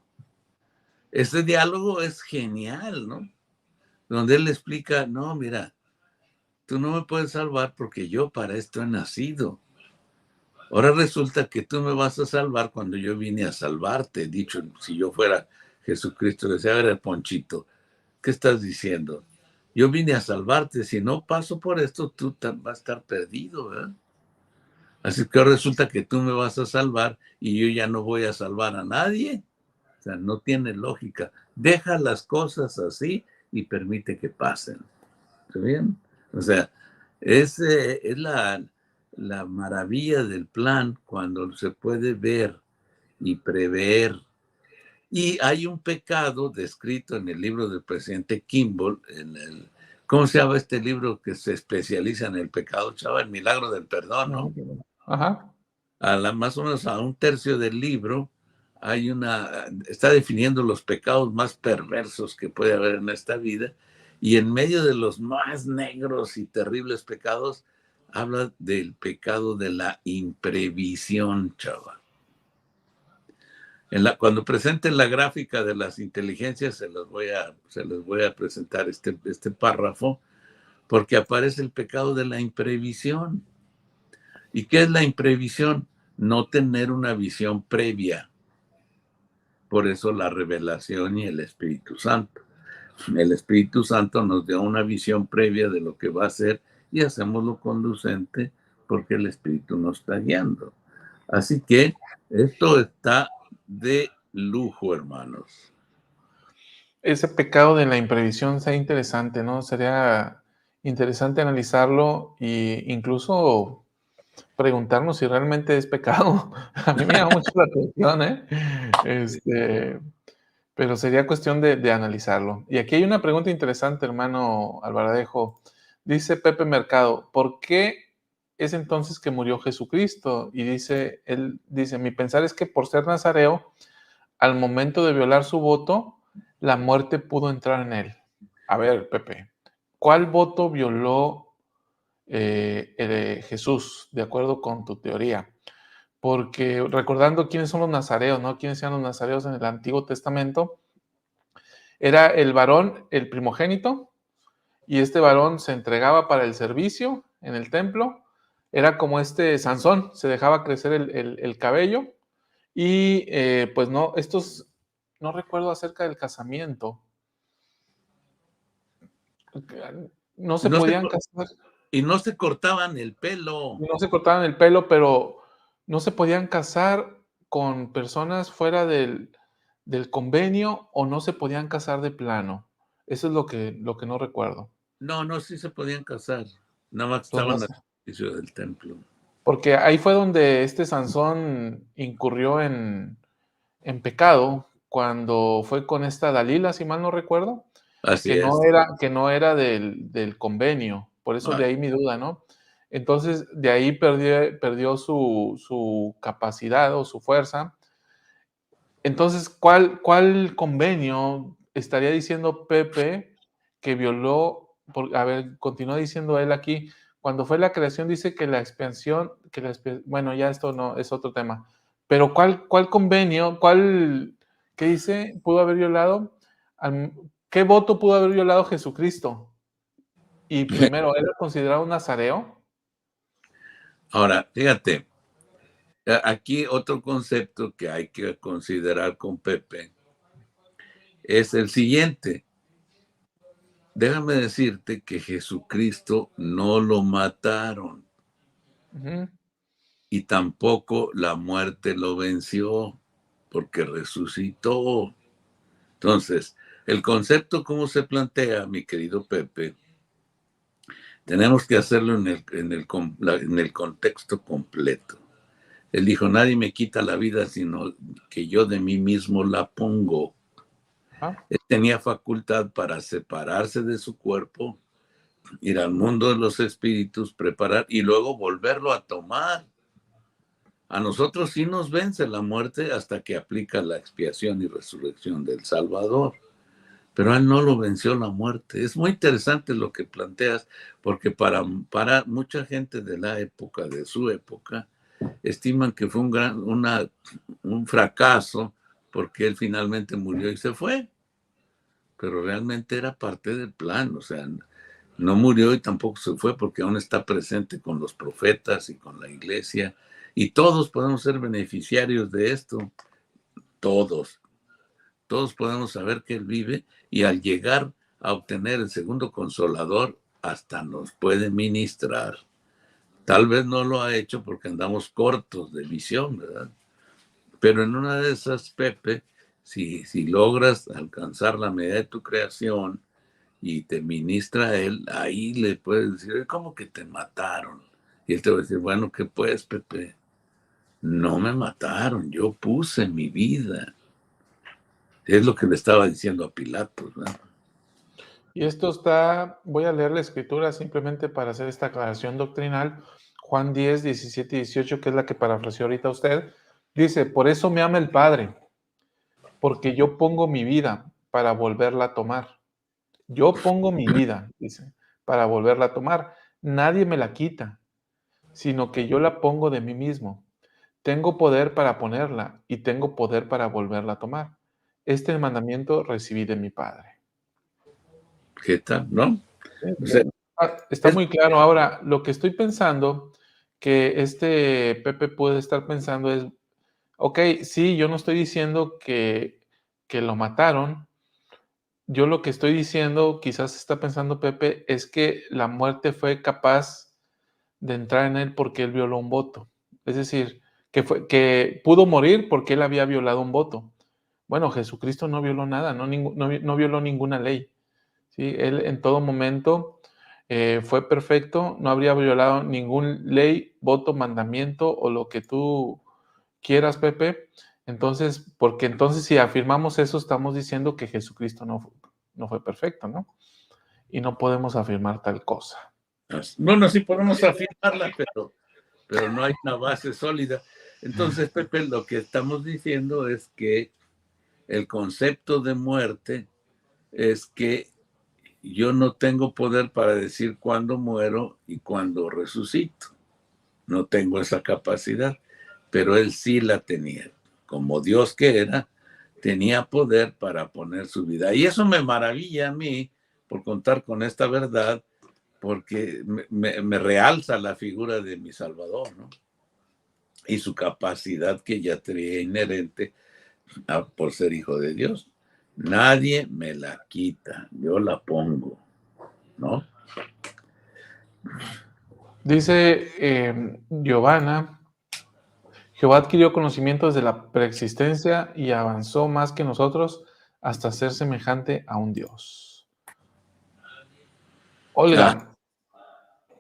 Ese diálogo es genial, ¿no? Donde él le explica, no, mira, tú no me puedes salvar porque yo para esto he nacido. Ahora resulta que tú me vas a salvar cuando yo vine a salvarte. Dicho, si yo fuera Jesucristo, le decía, a ver, Ponchito, ¿qué estás diciendo? Yo vine a salvarte. Si no paso por esto, tú vas a estar perdido, ¿verdad? Así que resulta que tú me vas a salvar y yo ya no voy a salvar a nadie. O sea, no tiene lógica. Deja las cosas así y permite que pasen. ¿Está bien? O sea, es la maravilla del plan cuando se puede ver y prever. Y hay un pecado descrito en el libro del presidente Kimball, ¿cómo se llama este libro que se especializa en el pecado, chaval? El milagro del perdón, ¿no? Ajá. Más o menos a un tercio del libro está definiendo los pecados más perversos que puede haber en esta vida, y en medio de los más negros y terribles pecados habla del pecado de la imprevisión, chaval. Cuando presenten la gráfica de las inteligencias se les voy a presentar este párrafo, porque aparece el pecado de la imprevisión. ¿Y qué es la imprevisión? No tener una visión previa. Por eso la revelación y el Espíritu Santo. El Espíritu Santo nos dio una visión previa de lo que va a ser y hacemos lo conducente porque el Espíritu nos está guiando. Así que esto está de lujo, hermanos. Ese pecado de la imprevisión sería interesante, ¿no? Sería interesante analizarlo e incluso preguntarnos si realmente es pecado. A mí me llama mucho la atención, ¿eh? Pero sería cuestión de analizarlo. Y aquí hay una pregunta interesante, hermano Alvaradejo. Dice Pepe Mercado, ¿por qué es entonces que murió Jesucristo? Y él dice, mi pensar es que por ser nazareo, al momento de violar su voto, la muerte pudo entrar en él. A ver, Pepe, ¿cuál voto violó Jesús, de acuerdo con tu teoría? Porque recordando quiénes son los nazareos, ¿no? ¿Quiénes eran los nazareos en el Antiguo Testamento? Era el varón, el primogénito, y este varón se entregaba para el servicio en el templo. Era como este Sansón, se dejaba crecer el cabello. Y pues no, no recuerdo acerca del casamiento. No se No se, podían casar, y no se cortaban el pelo. no se cortaban el pelo, pero no se podían casar con personas fuera del convenio o no se podían casar de plano. Eso es lo que no recuerdo. No, no, sí se podían casar. Nada más Los estaban al nazarenos. servicio del templo. Porque ahí fue donde este Sansón incurrió en pecado, cuando fue con esta Dalila, si mal no recuerdo, Así que es. no era del convenio. Por eso de Ah, ahí mi duda, ¿no? Entonces, de ahí perdió su capacidad o su fuerza. Entonces, ¿cuál convenio estaría diciendo Pepe que violó? A ver, continúa diciendo él aquí, cuando fue la creación dice que la expiación, bueno, ya esto no es otro tema, pero ¿cuál convenio, qué dice, pudo haber violado? ¿Qué voto pudo haber violado Jesucristo? Y primero, ¿era considerado un nazareo? ahora, fíjate, aquí otro concepto que hay que considerar con Pepe es el siguiente. Déjame decirte que Jesucristo no lo mataron Ujú. y tampoco la muerte lo venció porque resucitó. Entonces, el concepto como se plantea, mi querido Pepe, tenemos que hacerlo en el contexto completo. Él dijo, nadie me quita la vida, sino que yo de mí mismo la pongo. Ah, Él tenía facultad para separarse de su cuerpo, ir al mundo de los espíritus, preparar y luego volverlo a tomar. A nosotros sí nos vence la muerte hasta que aplica la expiación y resurrección del Salvador. Pero a él no lo venció la muerte. Es muy interesante lo que planteas, porque para mucha gente de la época, de su época, estiman que fue un fracaso porque él finalmente murió y se fue. Pero realmente era parte del plan, o sea, no murió y tampoco se fue porque aún está presente con los profetas y con la iglesia. Y todos podemos ser beneficiarios de esto, todos. Todos podemos saber que Él vive y al llegar a obtener el segundo consolador, hasta nos puede ministrar. Tal vez no lo ha hecho porque andamos cortos de visión, ¿verdad? Pero en una de esas, Pepe, si logras alcanzar la medida de tu creación y te ministra él, ahí le puedes decir, ¿cómo que te mataron? Y él te va a decir, bueno, ¿qué pues, Pepe? No me mataron, yo puse mi vida. Es lo que le estaba diciendo a Pilatos, ¿verdad? Y esto está, voy a leer la escritura simplemente para hacer esta aclaración doctrinal. Juan 10, 17 y 18, que es la que parafraseó ahorita usted, dice, por eso me ama el Padre, porque yo pongo mi vida para volverla a tomar. Yo pongo mi vida, dice, para volverla a tomar. Nadie me la quita, sino que yo la pongo de mí mismo. Tengo poder para ponerla y tengo poder para volverla a tomar. Este mandamiento recibí de mi Padre. ¿Qué tal? ¿No? Sí, O sea, está es, muy claro. Ahora, lo que estoy pensando, que este Pepe puede estar pensando es, ok, sí, yo no estoy diciendo que lo mataron. Yo lo que estoy diciendo, quizás está pensando Pepe, es que la muerte fue capaz de entrar en él porque él violó un voto. Es decir, que pudo morir porque él había violado un voto. Bueno, Jesucristo no violó nada, no violó ninguna ley. ¿Sí? Él en todo momento fue perfecto, no habría violado ninguna ley, voto, mandamiento o lo que tú quieras, Pepe. Entonces, porque entonces si afirmamos eso, estamos diciendo que Jesucristo no fue perfecto, ¿no? Y no podemos afirmar tal cosa. bueno, sí podemos afirmarla, pero no hay una base sólida. Entonces, Pepe, lo que estamos diciendo es que el concepto de muerte es que yo no tengo poder para decir cuándo muero y cuándo resucito. No tengo esa capacidad, pero él sí la tenía. Como Dios que era, tenía poder para poner su vida. Y eso me maravilla a mí por contar con esta verdad, porque me realza la figura de mi Salvador, ¿no? Y su capacidad que ya tenía inherente por ser hijo de Dios. Nadie me la quita, yo la pongo, ¿no? Dice Giovanna, Jehová adquirió conocimientos de la preexistencia y avanzó más que nosotros hasta ser semejante a un Dios. Ah, Olga,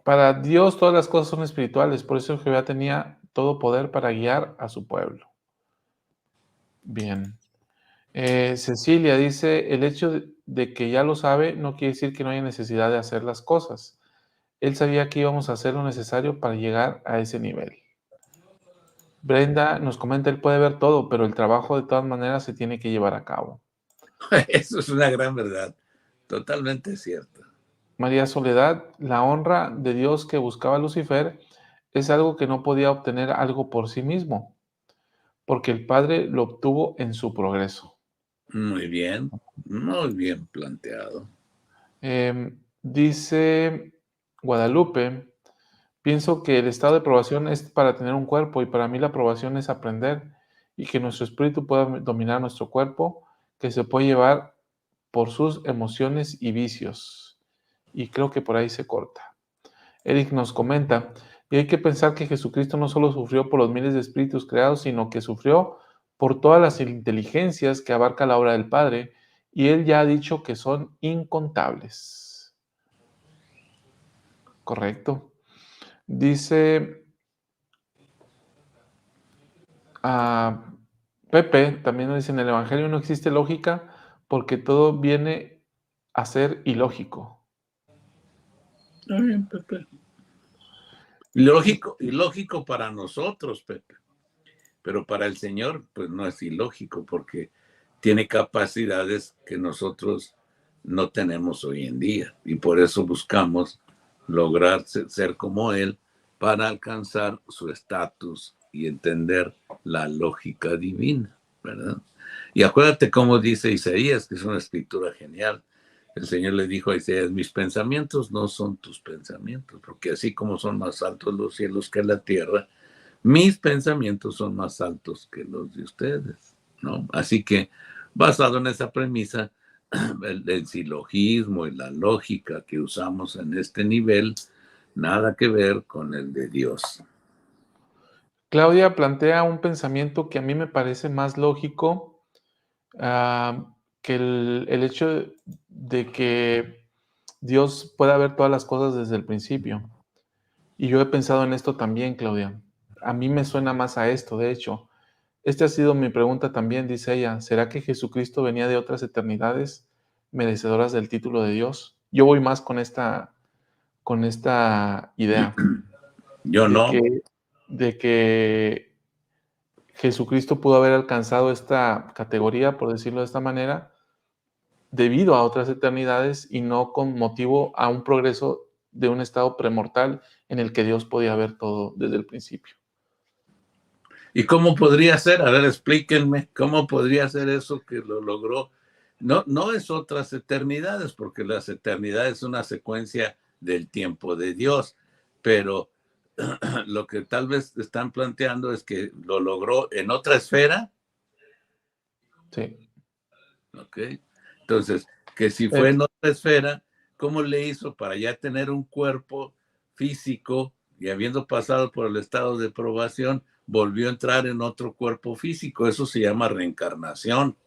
para Dios todas las cosas son espirituales, por eso Jehová tenía todo poder para guiar a su pueblo. Bien. Cecilia dice, el hecho de que ya lo sabe no quiere decir que no haya necesidad de hacer las cosas. Él sabía que íbamos a hacer lo necesario para llegar a ese nivel. Brenda nos comenta, él puede ver todo, pero el trabajo de todas maneras se tiene que llevar a cabo. eso es una gran verdad, totalmente cierto. María Soledad, la honra de Dios que buscaba Lucifer es algo que no podía obtener algo por sí mismo, porque el Padre lo obtuvo en su progreso. Muy bien planteado. Dice Guadalupe, pienso que el estado de aprobación es para tener un cuerpo y para mí la aprobación es aprender y que nuestro espíritu pueda dominar nuestro cuerpo, que se puede llevar por sus emociones y vicios. Y creo que por ahí se corta. Eric nos comenta, y hay que pensar que Jesucristo no solo sufrió por los miles de espíritus creados, sino que sufrió por todas las inteligencias que abarca la obra del Padre, y él ya ha dicho que son incontables. Correcto. Dice Pepe, también nos dice, en el Evangelio no existe lógica porque todo viene a ser ilógico. Muy bien, Pepe. Ilógico para nosotros, Pepe, pero para el Señor, pues no es ilógico porque tiene capacidades que nosotros no tenemos hoy en día y por eso buscamos lograr ser como Él para alcanzar su estatus y entender la lógica divina, ¿verdad? Y acuérdate cómo dice Isaías, que es una escritura genial. El Señor le dijo a Isaías, mis pensamientos no son tus pensamientos, porque así como son más altos los cielos que la tierra, mis pensamientos son más altos que los de ustedes, ¿no? Así que, basado en esa premisa, el silogismo y la lógica que usamos en este nivel nada que ver con el de Dios. Claudia plantea un pensamiento que a mí me parece más lógico, que el hecho de que Dios pueda ver todas las cosas desde el principio. Y yo he pensado en esto también, Claudia. A mí me suena más a esto, de hecho. Esta ha sido mi pregunta también, dice ella. ¿Será que Jesucristo venía de otras eternidades merecedoras del título de Dios? Yo voy más con esta idea Yo de no. que Jesucristo pudo haber alcanzado esta categoría, por decirlo de esta manera, debido a otras eternidades y no con motivo a un progreso de un estado premortal en el que Dios podía ver todo desde el principio. ¿Y cómo podría ser? A ver, explíquenme, ¿cómo podría ser eso que lo logró? No, no es otras eternidades, porque las eternidades es una secuencia del tiempo de Dios, pero lo que tal vez están planteando es que lo logró en otra esfera. Sí. ¿Ok? Entonces, que si fue Eh, en otra esfera, ¿cómo le hizo para ya tener un cuerpo físico y habiendo pasado por el estado de probación, volvió a entrar en otro cuerpo físico? Eso se llama reencarnación.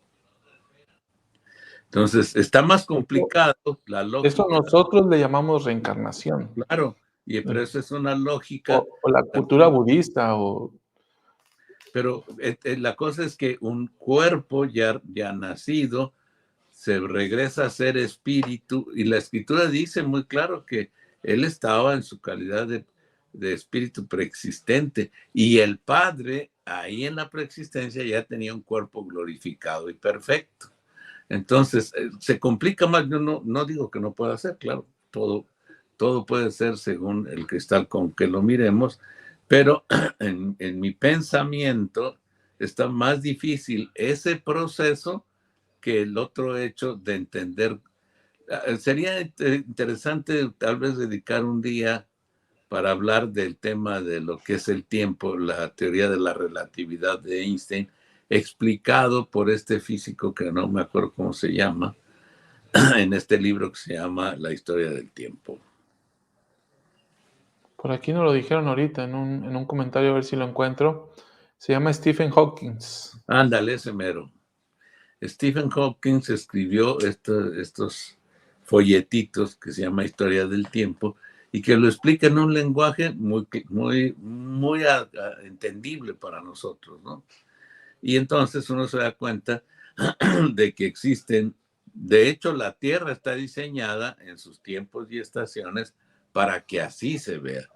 Entonces, está más complicado la Eso lógica, nosotros le llamamos reencarnación. claro, pero eso es una lógica. O la cultura budista, o Pero la cosa es que un cuerpo ya nacido se regresa a ser espíritu, y la escritura dice muy claro que él estaba en su calidad de espíritu preexistente, y el Padre ahí en la preexistencia ya tenía un cuerpo glorificado y perfecto. Entonces, se complica más. Yo no digo que no pueda ser, claro, todo puede ser según el cristal con que lo miremos, pero en mi pensamiento está más difícil ese proceso que el otro hecho de entender. Sería interesante tal vez dedicar un día para hablar del tema de lo que es el tiempo, la teoría de la relatividad de Einstein, explicado por este físico que no me acuerdo cómo se llama, en este libro que se llama La historia del tiempo. por aquí nos lo dijeron ahorita en un comentario, a ver si lo encuentro. Se llama Stephen Hawking. Ándale, ese mero. Stephen Hawking escribió estos folletitos que se llama Historia del Tiempo, y que lo explica en un lenguaje muy entendible para nosotros, ¿no? Y entonces uno se da cuenta de que existen, de hecho la Tierra está diseñada en sus tiempos y estaciones para que así se vea.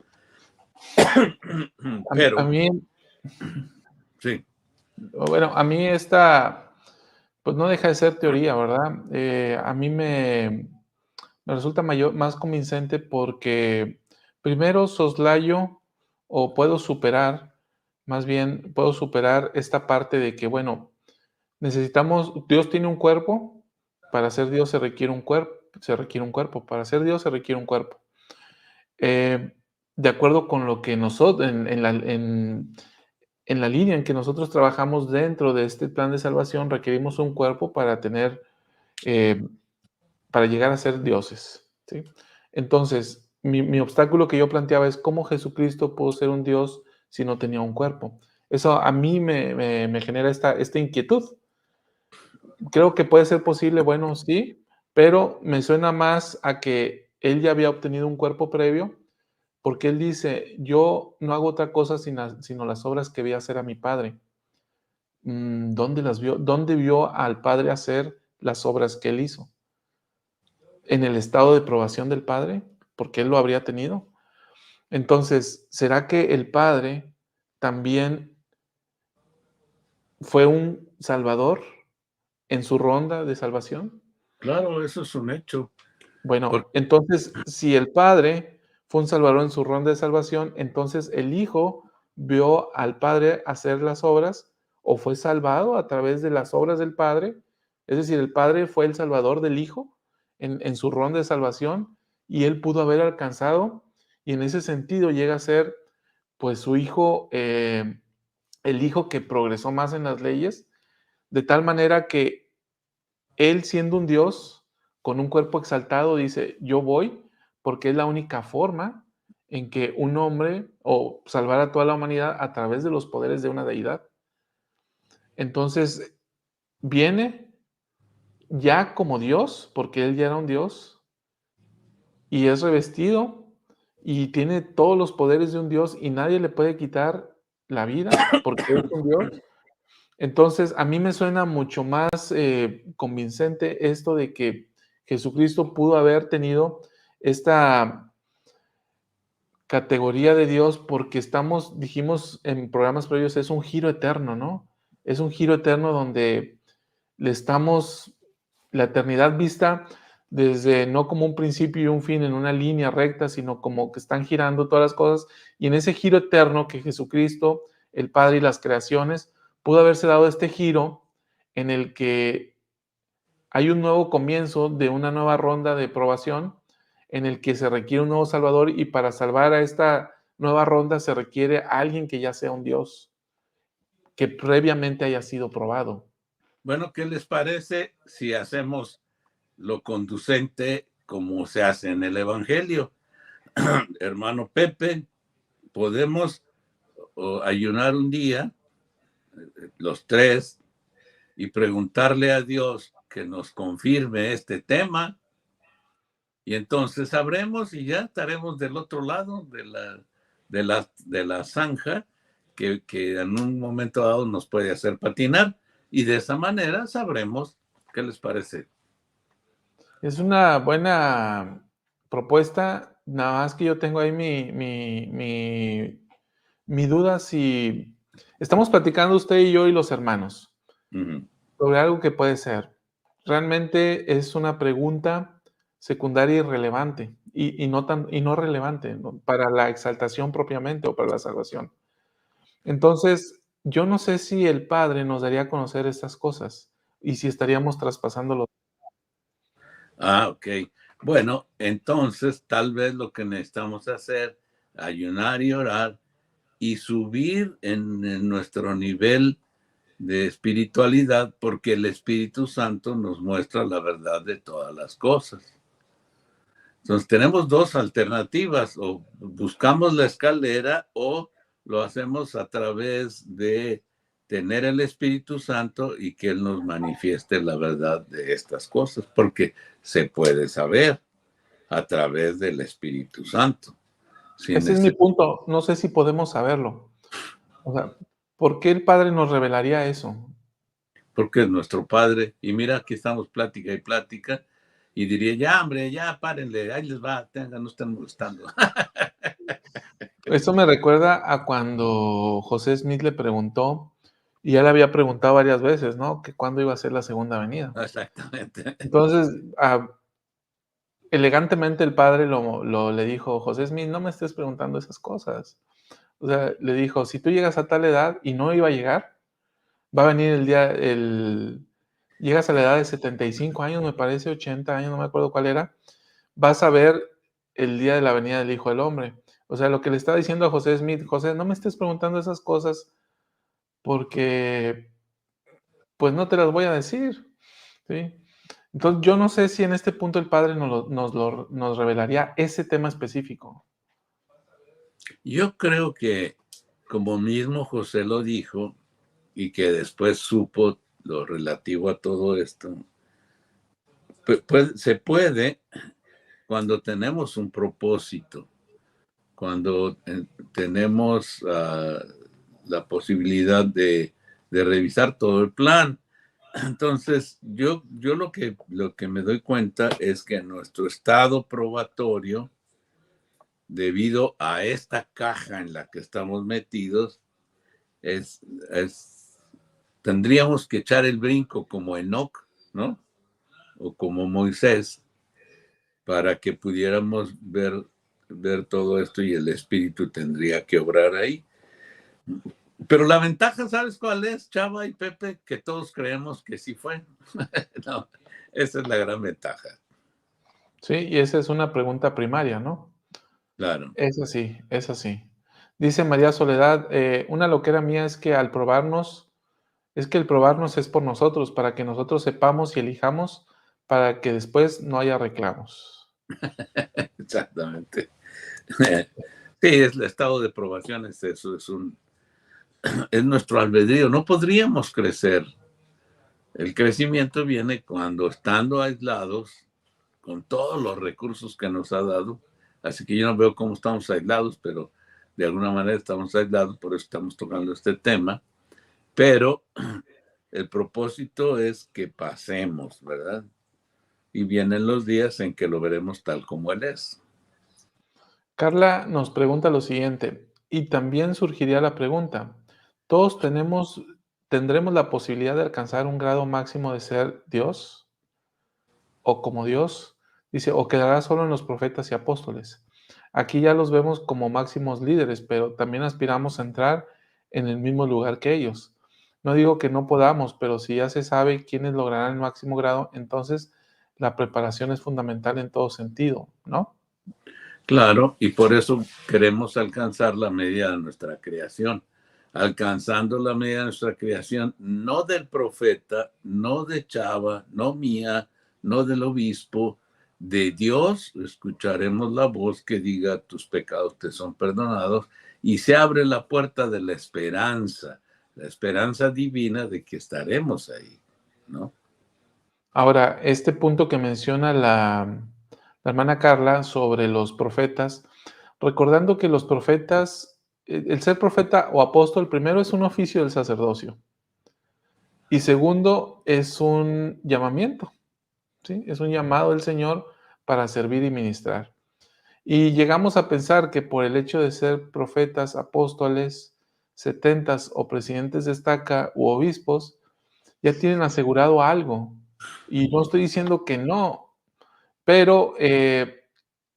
A Pero, mí, sí, bueno, a mí esta, pues no deja de ser teoría, ¿verdad? A mí me resulta más convincente porque primero soslayo o puedo superar, más bien puedo superar esta parte de que, bueno, Dios tiene un cuerpo, para ser Dios se requiere un cuerpo, para ser Dios se requiere un cuerpo. Eh, de acuerdo con lo que nosotros, en la línea en que nosotros trabajamos dentro de este plan de salvación, requerimos un cuerpo eh, para llegar a ser dioses, ¿sí? Entonces, mi obstáculo que yo planteaba es cómo Jesucristo pudo ser un Dios si no tenía un cuerpo. Eso a mí me genera esta inquietud. Creo que puede ser posible, bueno, sí, pero me suena más a que él ya había obtenido un cuerpo previo, porque él dice: "Yo no hago otra cosa sino las obras que vi hacer a mi Padre". ¿Dónde las vio? ¿Dónde vio al Padre hacer las obras que él hizo? ¿En el estado de probación del Padre? Porque él lo habría tenido. Entonces, ¿será que el Padre también fue un salvador en su ronda de salvación? claro, eso es un hecho. Bueno, Porque, entonces, si el Padre fue un salvador en su ronda de salvación, entonces el Hijo vio al Padre hacer las obras, o fue salvado a través de las obras del Padre. Es decir, el Padre fue el salvador del Hijo en su ronda de salvación, y él pudo haber alcanzado, y en ese sentido llega a ser, pues, su Hijo, el Hijo que progresó más en las leyes, de tal manera que él, siendo un Dios con un cuerpo exaltado, dice: "Yo voy", porque es la única forma en que un hombre o salvar a toda la humanidad a través de los poderes de una deidad. Entonces, viene ya como Dios, porque él ya era un Dios, y es revestido y tiene todos los poderes de un Dios y nadie le puede quitar la vida porque es un Dios. Entonces, a mí me suena mucho más convincente esto de que Jesucristo pudo haber tenido esta categoría de Dios porque dijimos en programas previos, es un giro eterno, ¿no? Es un giro eterno donde le estamos, la eternidad vista desde no como un principio y un fin en una línea recta, sino como que están girando todas las cosas. Y en ese giro eterno que Jesucristo, el Padre y las creaciones, pudo haberse dado este giro en el que hay un nuevo comienzo de una nueva ronda de probación en el que se requiere un nuevo Salvador y para salvar a esta nueva ronda se requiere alguien que ya sea un Dios, que previamente haya sido probado. Bueno, ¿qué les parece si hacemos lo conducente como se hace en el Evangelio? Hermano Pepe, podemos ayunar un día, los tres, y preguntarle a Dios que nos confirme este tema, y entonces sabremos y ya estaremos del otro lado de la zanja que en un momento dado nos puede hacer patinar, y de esa manera sabremos. ¿Qué les parece? Es una buena propuesta, nada más que yo tengo ahí mi duda si estamos platicando usted y yo y los hermanos sobre algo que puede ser. Realmente es una pregunta secundaria y relevante y no relevante, ¿no? Para la exaltación propiamente o para la salvación. Entonces, yo no sé si el Padre nos daría a conocer estas cosas y si estaríamos traspasando los. Ah, ok. Bueno, entonces tal vez lo que necesitamos hacer, ayunar y orar y subir en nuestro nivel de espiritualidad, porque el Espíritu Santo nos muestra la verdad de todas las cosas. Entonces tenemos dos alternativas: o buscamos la escalera o lo hacemos a través de tener el Espíritu Santo y que Él nos manifieste la verdad de estas cosas, porque se puede saber a través del Espíritu Santo. Ese es mi punto, no sé si podemos saberlo. O sea, ¿por qué el Padre nos revelaría eso? Porque es nuestro Padre. Y mira, aquí estamos plática y plática. Y diría, ya, hombre, ya párenle, ahí les va, tengan, no estén molestando. Eso me recuerda a cuando José Smith le preguntó, y ya le había preguntado varias veces, ¿no? Que cuándo iba a ser la segunda venida. Exactamente. Entonces, elegantemente el padre le dijo, José Smith, no me estés preguntando esas cosas. O sea, le dijo, si tú llegas a tal edad y no iba a llegar, va a venir llegas a la edad de 75 años, me parece, 80 años, no me acuerdo cuál era, vas a ver el día de la venida del Hijo del Hombre. O sea, lo que le está diciendo a José Smith, José, no me estés preguntando esas cosas porque, pues, no te las voy a decir, ¿sí? Entonces, yo no sé si en este punto el Padre nos revelaría ese tema específico. Yo creo que, como mismo José lo dijo, y que después supo lo relativo a todo esto, pues se puede cuando tenemos un propósito, cuando tenemos la posibilidad de revisar todo el plan. Entonces, yo lo que me doy cuenta es que nuestro estado probatorio, debido a esta caja en la que estamos metidos, es tendríamos que echar el brinco como Enoc, ¿no? O como Moisés, para que pudiéramos ver todo esto, y el Espíritu tendría que obrar ahí. Pero la ventaja, ¿sabes cuál es, Chava y Pepe? Que todos creemos que sí fue. No, esa es la gran ventaja. Sí, y esa es una pregunta primaria, ¿no? Claro. Es así, es así. Dice María Soledad, una loquera mía es que el probarnos es por nosotros, para que nosotros sepamos y elijamos, para que después no haya reclamos. Exactamente. Sí, es el estado de probación, es eso, es nuestro albedrío. No podríamos crecer. El crecimiento viene cuando estando aislados, con todos los recursos que nos ha dado, así que yo no veo cómo estamos aislados, pero de alguna manera estamos aislados, por eso estamos tocando este tema, pero el propósito es que pasemos, ¿verdad? Y vienen los días en que lo veremos tal como Él es. Carla nos pregunta lo siguiente, y también surgiría la pregunta, ¿todos tendremos la posibilidad de alcanzar un grado máximo de ser Dios o como Dios? Dice, ¿o quedará solo en los profetas y apóstoles? Aquí ya los vemos como máximos líderes, pero también aspiramos a entrar en el mismo lugar que ellos. No digo que no podamos, pero si ya se sabe quiénes lograrán el máximo grado, entonces la preparación es fundamental en todo sentido, ¿no? Claro, y por eso queremos alcanzar la medida de nuestra creación. Alcanzando la medida de nuestra creación, no del profeta, no de Chava, no mía, no del obispo, de Dios, escucharemos la voz que diga tus pecados te son perdonados y se abre la puerta de la esperanza divina de que estaremos ahí, ¿no? Ahora, este punto que menciona la hermana Carla sobre los profetas, recordando que los profetas, el ser profeta o apóstol, primero es un oficio del sacerdocio y segundo es un llamamiento, ¿sí? Es un llamado del Señor para servir y ministrar. Y llegamos a pensar que por el hecho de ser profetas, apóstoles, setentas o presidentes de estaca u obispos, ya tienen asegurado algo. Y no estoy diciendo que no, pero el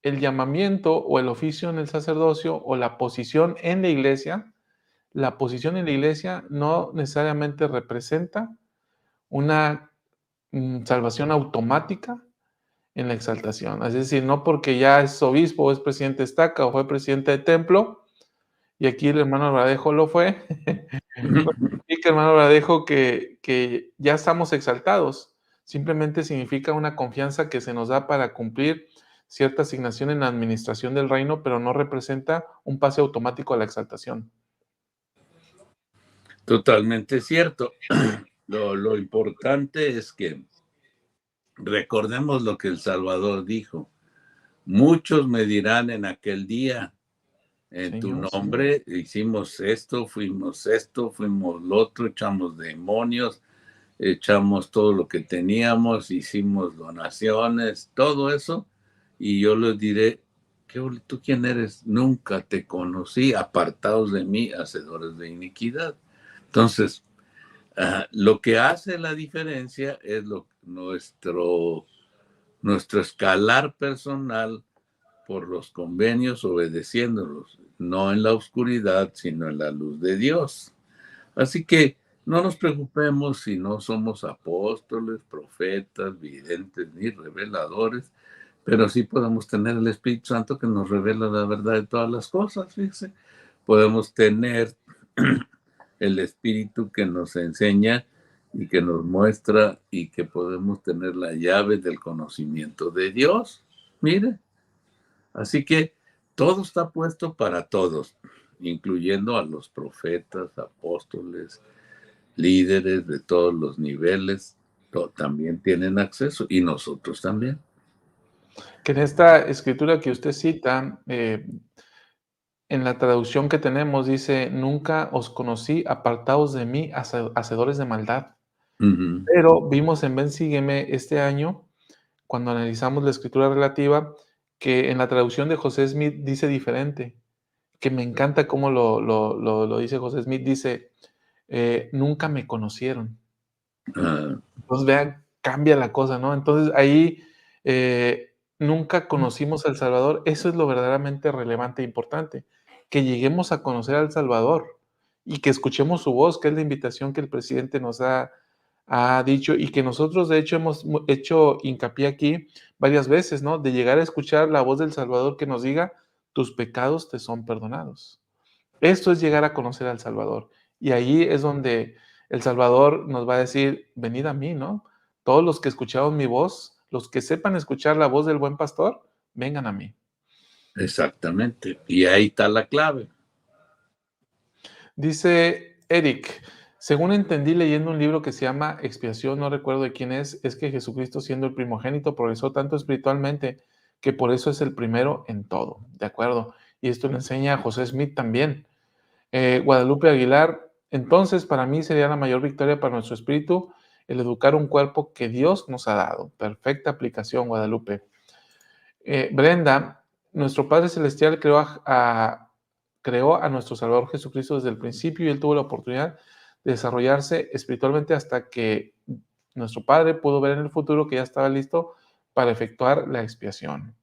llamamiento o el oficio en el sacerdocio o la posición en la iglesia, la posición en la iglesia no necesariamente representa una salvación automática en la exaltación. Es decir, no porque ya es obispo o es presidente de estaca o fue presidente de templo, y aquí el hermano Bradejo lo fue, y que hermano Bradejo que ya estamos exaltados. Simplemente significa una confianza que se nos da para cumplir cierta asignación en la administración del reino, pero no representa un pase automático a la exaltación. Totalmente cierto. Lo importante es que recordemos lo que el Salvador dijo. Muchos me dirán en aquel día, en tu Señor, nombre hicimos esto, fuimos lo otro, echamos demonios, echamos todo lo que teníamos, hicimos donaciones, todo eso. Y yo les diré, ¿tú quién eres? Nunca te conocí, apartados de mí, hacedores de iniquidad. Entonces, lo que hace la diferencia es nuestro escalar personal por los convenios, obedeciéndolos, no en la oscuridad, sino en la luz de Dios. Así que no nos preocupemos si no somos apóstoles, profetas, videntes ni reveladores, pero sí podemos tener el Espíritu Santo que nos revela la verdad de todas las cosas, fíjense. Podemos tener el Espíritu que nos enseña y que nos muestra y que podemos tener la llave del conocimiento de Dios. Mire, así que todo está puesto para todos, incluyendo a los profetas, apóstoles, líderes de todos los niveles, también tienen acceso y nosotros también. que en esta escritura que usted cita, en la traducción que tenemos dice, nunca os conocí apartados de mí, hacedores de maldad. Ujú. Pero vimos en Ven Sígueme este año, cuando analizamos la escritura relativa, que en la traducción de José Smith dice diferente, que me encanta cómo lo dice José Smith, dice, nunca me conocieron. Ah, Entonces, vean, cambia la cosa, ¿no? Entonces, ahí, nunca conocimos al Salvador. Eso es lo verdaderamente relevante e importante, que lleguemos a conocer al Salvador y que escuchemos su voz, que es la invitación que el presidente nos ha dicho y que nosotros, de hecho, hemos hecho hincapié aquí varias veces, ¿no? De llegar a escuchar la voz del Salvador que nos diga: "Tus pecados te son perdonados". Esto es llegar a conocer al Salvador. Y ahí es donde el Salvador nos va a decir: "Venid a mí", ¿no? Todos los que escucharon mi voz, los que sepan escuchar la voz del buen pastor, vengan a mí. Exactamente. Y ahí está la clave. Dice Eric, según entendí leyendo un libro que se llama Expiación, no recuerdo de quién es que Jesucristo, siendo el primogénito, progresó tanto espiritualmente que por eso es el primero en todo. De acuerdo. Y esto lo enseña José Smith también. Guadalupe Aguilar, entonces para mí sería la mayor victoria para nuestro espíritu el educar un cuerpo que Dios nos ha dado. Perfecta aplicación, Guadalupe. Brenda, nuestro Padre Celestial creó a nuestro Salvador Jesucristo desde el principio y Él tuvo la oportunidad de desarrollarse espiritualmente hasta que nuestro Padre pudo ver en el futuro que ya estaba listo para efectuar la expiación.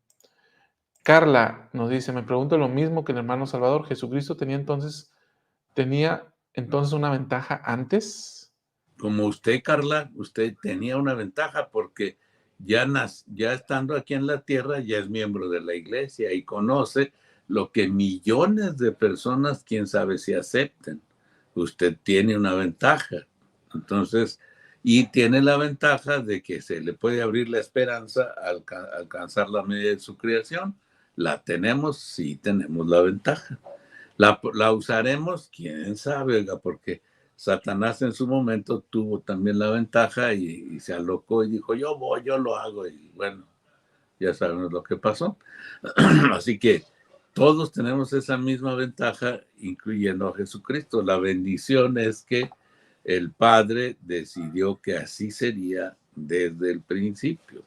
Carla nos dice, me pregunto lo mismo que el hermano Salvador, ¿Jesucristo tenía entonces una ventaja antes? Como usted, Carla, usted tenía una ventaja porque ya estando aquí en la tierra, ya es miembro de la iglesia y conoce lo que millones de personas, quién sabe si acepten. Usted tiene una ventaja. Entonces, y tiene la ventaja de que se le puede abrir la esperanza al alcanzar la medida de su creación. La tenemos, sí tenemos la ventaja. La usaremos, quién sabe, oiga, porque Satanás en su momento tuvo también la ventaja y se alocó y dijo, yo lo hago. Y bueno, ya sabemos lo que pasó. Así que todos tenemos esa misma ventaja, incluyendo a Jesucristo. La bendición es que el Padre decidió que así sería desde el principio.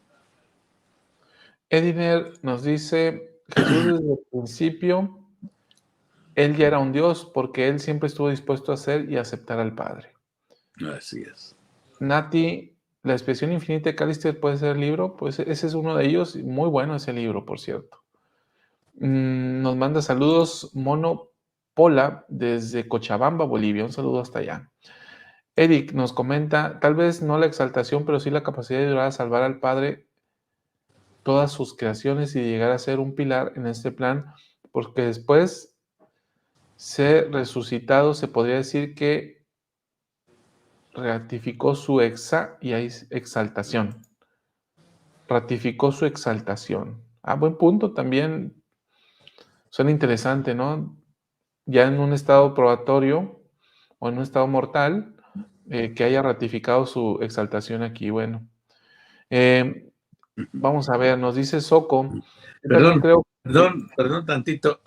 Ediner nos dice, Jesús desde el principio, Él ya era un Dios porque Él siempre estuvo dispuesto a hacer y aceptar al Padre. Así es. Nati, La expiación infinita de Callister puede ser el libro, pues ese es uno de ellos, muy bueno ese libro, por cierto. Nos manda saludos Mono Pola desde Cochabamba, Bolivia, un saludo hasta allá. Eric nos comenta, tal vez no la exaltación, pero sí la capacidad de ayudar a salvar al Padre todas sus creaciones y llegar a ser un pilar en este plan, porque después ser resucitado se podría decir que ratificó su exaltación. Ratificó su exaltación. Buen punto también. Suena interesante, ¿no? Ya en un estado probatorio o en un estado mortal, que haya ratificado su exaltación aquí. Bueno, vamos a ver, nos dice Soco. Yo también creo. Perdón tantito.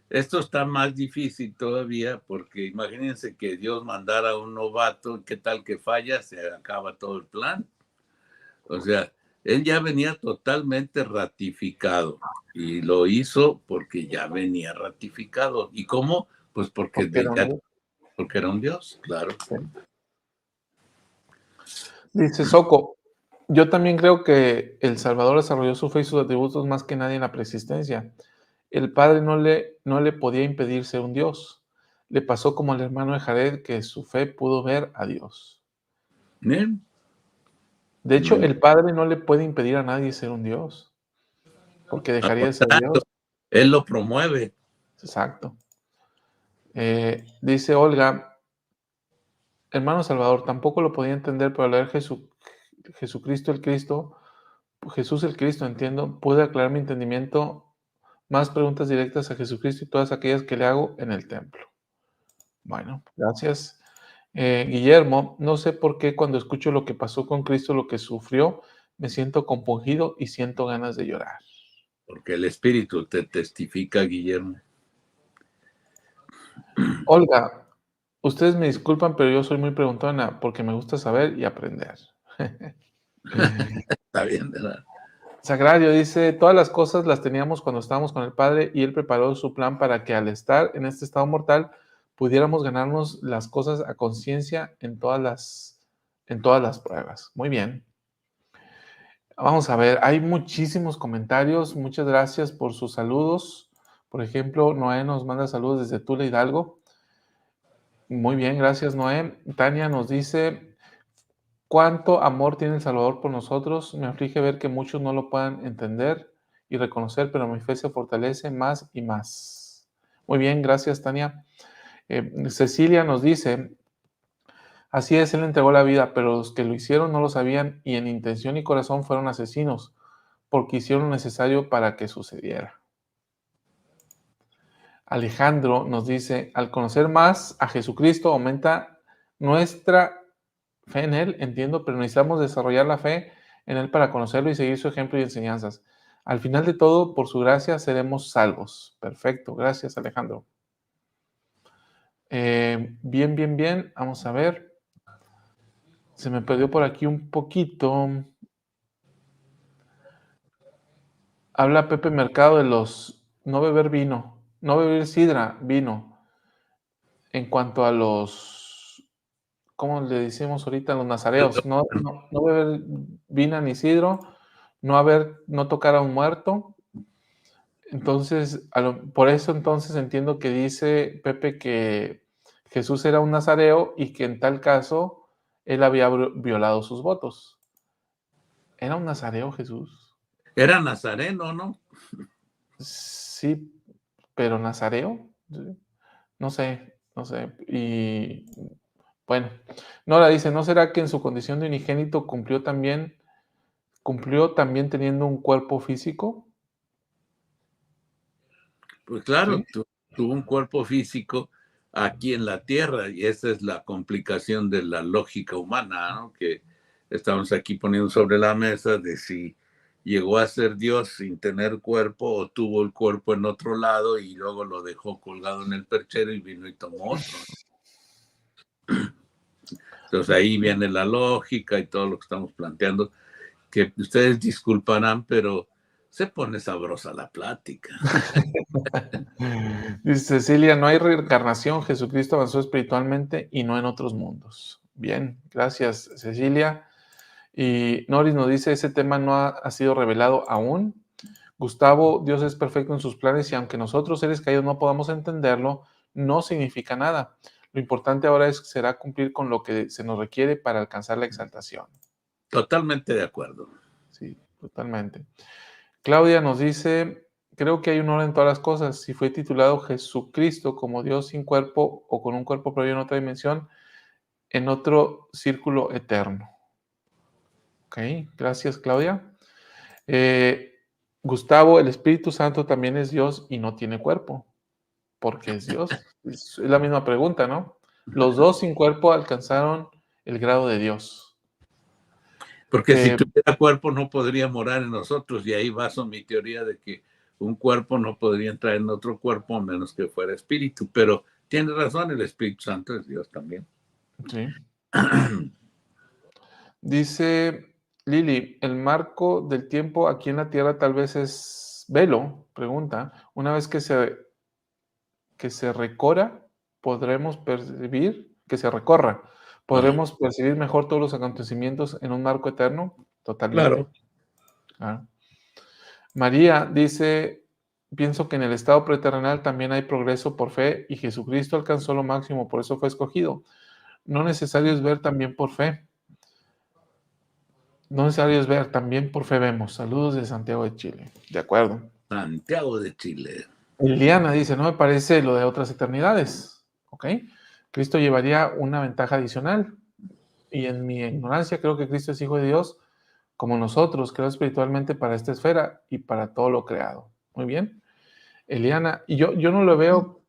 Esto está más difícil todavía porque imagínense que Dios mandara a un novato, ¿qué tal que falla? Se acaba todo el plan. O sea, él ya venía totalmente ratificado y lo hizo porque ya venía ratificado. ¿Y cómo? Pues porque era un Dios, claro. Sí. Dice Soco, yo también creo que el Salvador desarrolló su fe y sus atributos más que nadie en la preexistencia. El Padre no le podía impedir ser un Dios. Le pasó como al hermano de Jared, que su fe pudo ver a Dios. Bien. De hecho, el Padre no le puede impedir a nadie ser un Dios, porque dejaría de ser Dios. Él lo promueve. Exacto. Dice Olga, hermano Salvador, tampoco lo podía entender, pero al leer Jesucristo el Cristo, Jesús el Cristo, entiendo, pude aclarar mi entendimiento, más preguntas directas a Jesucristo y todas aquellas que le hago en el templo. Bueno, gracias. Guillermo, no sé por qué cuando escucho lo que pasó con Cristo, lo que sufrió, me siento compungido y siento ganas de llorar. Porque el Espíritu te testifica, Guillermo. Olga, ustedes me disculpan, pero yo soy muy preguntona porque me gusta saber y aprender. Está bien, ¿verdad? Sagrario dice, todas las cosas las teníamos cuando estábamos con el Padre y Él preparó su plan para que al estar en este estado mortal pudiéramos ganarnos las cosas a conciencia en todas las pruebas. Muy bien. Vamos a ver, hay muchísimos comentarios. Muchas gracias por sus saludos. Por ejemplo, Noé nos manda saludos desde Tula Hidalgo. Muy bien, gracias Noé. Tania nos dice, ¿cuánto amor tiene el Salvador por nosotros? Me aflige ver que muchos no lo puedan entender y reconocer, pero mi fe se fortalece más y más. Muy bien, gracias Tania. Cecilia nos dice, así es, Él entregó la vida, pero los que lo hicieron no lo sabían y en intención y corazón fueron asesinos, porque hicieron lo necesario para que sucediera. Alejandro nos dice, al conocer más a Jesucristo aumenta nuestra fe en Él, entiendo, pero necesitamos desarrollar la fe en Él para conocerlo y seguir su ejemplo y enseñanzas. Al final de todo, por su gracia, seremos salvos. Perfecto, gracias Alejandro. Bien, bien, bien, vamos a ver. Se me perdió por aquí un poquito. Habla Pepe Mercado de los no beber vino, no beber sidra, vino. En cuanto a los, ¿cómo le decimos ahorita? Los nazareos, no beber vino ni sidro, no tocar a un muerto. Entonces, por eso entonces entiendo que dice Pepe que Jesús era un nazareo y que en tal caso él había violado sus votos. ¿Era un nazareo Jesús? Era nazareno, ¿no? Sí, pero nazareo, no sé. Y bueno, Nora dice, ¿no será que en su condición de unigénito cumplió también teniendo un cuerpo físico? Pues claro, Sí. tuvo un cuerpo físico aquí en la Tierra y esa es la complicación de la lógica humana, ¿no? Que estamos aquí poniendo sobre la mesa de si llegó a ser Dios sin tener cuerpo o tuvo el cuerpo en otro lado y luego lo dejó colgado en el perchero y vino y tomó otro. Entonces ahí viene la lógica y todo lo que estamos planteando, que ustedes disculparán, pero se pone sabrosa la plática. Dice Cecilia, no hay reencarnación, Jesucristo avanzó espiritualmente y no en otros mundos. Bien, gracias Cecilia. Y Noris nos dice, ese tema no ha sido revelado aún. Gustavo, Dios es perfecto en sus planes y aunque nosotros seres caídos no podamos entenderlo, no significa nada. Lo importante ahora será cumplir con lo que se nos requiere para alcanzar la exaltación. Totalmente de acuerdo. Sí, totalmente. Claudia nos dice, creo que hay un orden en todas las cosas. Si fue titulado Jesucristo como Dios sin cuerpo o con un cuerpo previo en otra dimensión, en otro círculo eterno. Ok, gracias Claudia. Gustavo, el Espíritu Santo también es Dios y no tiene cuerpo, porque es Dios. Es la misma pregunta, ¿no? Los dos sin cuerpo alcanzaron el grado de Dios. Porque si tuviera cuerpo no podría morar en nosotros y ahí baso mi teoría de que un cuerpo no podría entrar en otro cuerpo a menos que fuera espíritu, pero tiene razón, el Espíritu Santo es Dios también. Sí. Dice Lili, el marco del tiempo aquí en la Tierra tal vez es velo, pregunta, una vez que se recorra, podremos percibir mejor todos los acontecimientos en un marco eterno, totalmente. Claro. Ah. María dice, pienso que en el estado preterrenal también hay progreso por fe y Jesucristo alcanzó lo máximo, por eso fue escogido. No necesario es ver también por fe. No necesario es ver, también por fe vemos. Saludos de Santiago de Chile. De acuerdo. Santiago de Chile. Liliana dice, no me parece lo de otras eternidades. ¿Ok? Cristo llevaría una ventaja adicional. Y en mi ignorancia creo que Cristo es hijo de Dios como nosotros, creo espiritualmente para esta esfera y para todo lo creado. Muy bien. Eliana, y yo no lo veo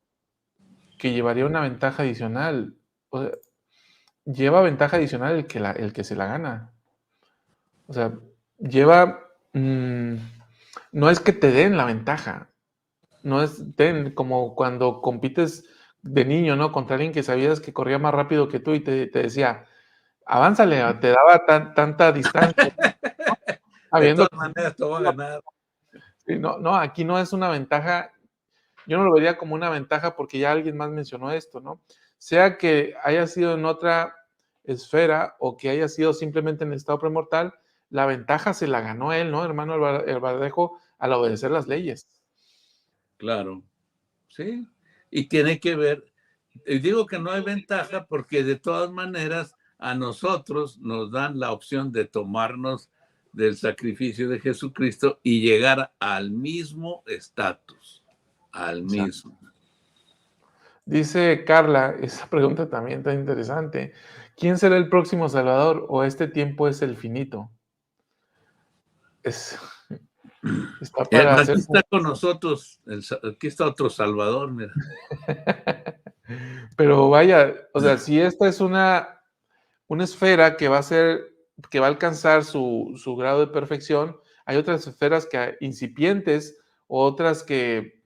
que llevaría una ventaja adicional. O sea, lleva ventaja adicional el que se la gana. O sea, lleva... no es que te den la ventaja. No es como cuando compites de niño, ¿no? Contra alguien que sabías que corría más rápido que tú y te decía, avánzale, te daba tanta distancia, ¿no? De Habiendo... todas maneras, te voy a ganar. Sí, no, aquí no es una ventaja, yo no lo vería como una ventaja porque ya alguien más mencionó esto, ¿no? Sea que haya sido en otra esfera o que haya sido simplemente en el estado premortal, la ventaja se la ganó él, ¿no, hermano Alvarejo, al obedecer las leyes? Claro, sí. Y tiene que ver, digo que no hay ventaja porque de todas maneras a nosotros nos dan la opción de tomarnos del sacrificio de Jesucristo y llegar al mismo estatus, al mismo. Dice Carla, esa pregunta también está interesante. ¿Quién será el próximo Salvador o este tiempo es el finito? Es, Está para Aquí hacerse. está con nosotros, aquí está otro Salvador, mira. Pero vaya, o sea, si esta es una esfera que va a ser, que va a alcanzar su grado de perfección, hay otras esferas que incipientes, otras que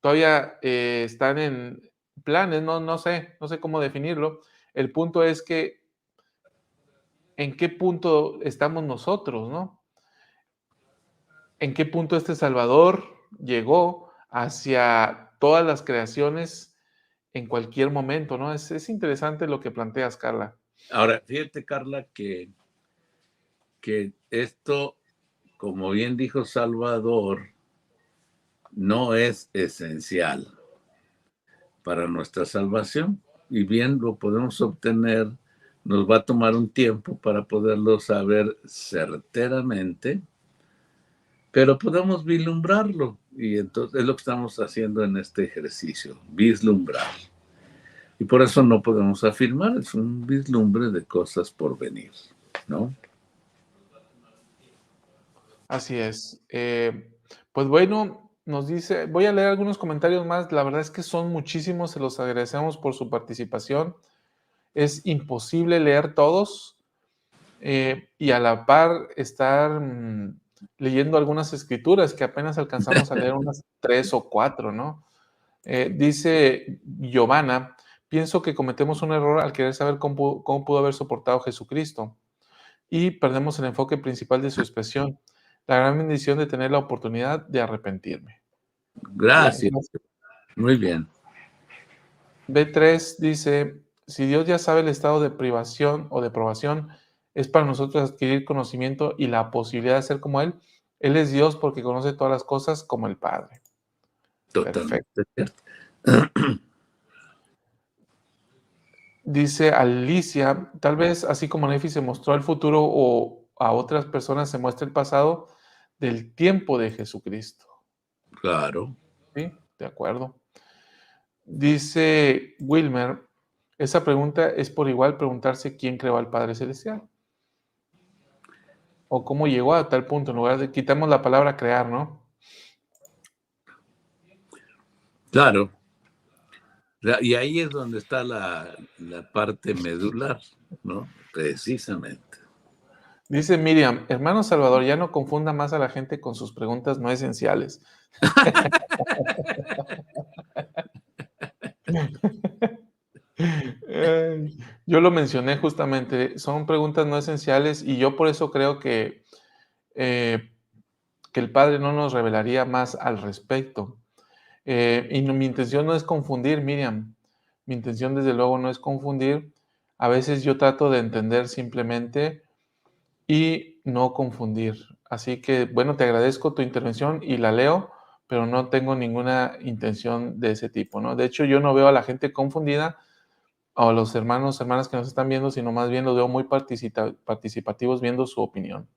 todavía están en planes, no sé cómo definirlo. El punto es que en qué punto estamos nosotros, ¿no? En qué punto este Salvador llegó hacia todas las creaciones en cualquier momento, ¿no? Es interesante lo que planteas, Carla. Ahora, fíjate, Carla, que esto, como bien dijo Salvador, no es esencial para nuestra salvación. Y bien lo podemos obtener, nos va a tomar un tiempo para poderlo saber certeramente, pero podemos vislumbrarlo. Y entonces es lo que estamos haciendo en este ejercicio, vislumbrar. Y por eso no podemos afirmar, es un vislumbre de cosas por venir, ¿no? Así es. Pues bueno, nos dice, voy a leer algunos comentarios más. La verdad es que son muchísimos, se los agradecemos por su participación. Es imposible leer todos y a la par estar leyendo algunas escrituras que apenas alcanzamos a leer unas 3 o 4, ¿no? Dice Giovanna, pienso que cometemos un error al querer saber cómo pudo haber soportado Jesucristo y perdemos el enfoque principal de su expresión, la gran bendición de tener la oportunidad de arrepentirme. Bien, Gracias, muy bien. B3 dice, si Dios ya sabe el estado de privación o de probación, es para nosotros adquirir conocimiento y la posibilidad de ser como Él. Él es Dios porque conoce todas las cosas como el Padre. Perfecto. Totalmente cierto. Dice Alicia, tal vez así como Nefi se mostró el futuro o a otras personas se muestra el pasado del tiempo de Jesucristo. Claro. ¿Sí? De acuerdo. Dice Wilmer, esa pregunta es por igual preguntarse quién creó al Padre Celestial o cómo llegó a tal punto, en lugar de quitamos la palabra crear, ¿no? Claro. Y ahí es donde está la parte medular, ¿no? Precisamente. Dice Miriam, hermano Salvador, ya no confunda más a la gente con sus preguntas no esenciales. Yo lo mencioné justamente, son preguntas no esenciales y yo por eso creo eh, que el Padre no nos revelaría más al respecto. Mi intención no es confundir, Miriam. Mi intención desde luego no es confundir. A veces yo trato de entender simplemente y no confundir. Así que, bueno, te agradezco tu intervención y la leo, pero no tengo ninguna intención de ese tipo, ¿no? De hecho, yo no veo a la gente confundida o a los hermanos, hermanas que nos están viendo, sino más bien los veo muy participativos viendo su opinión.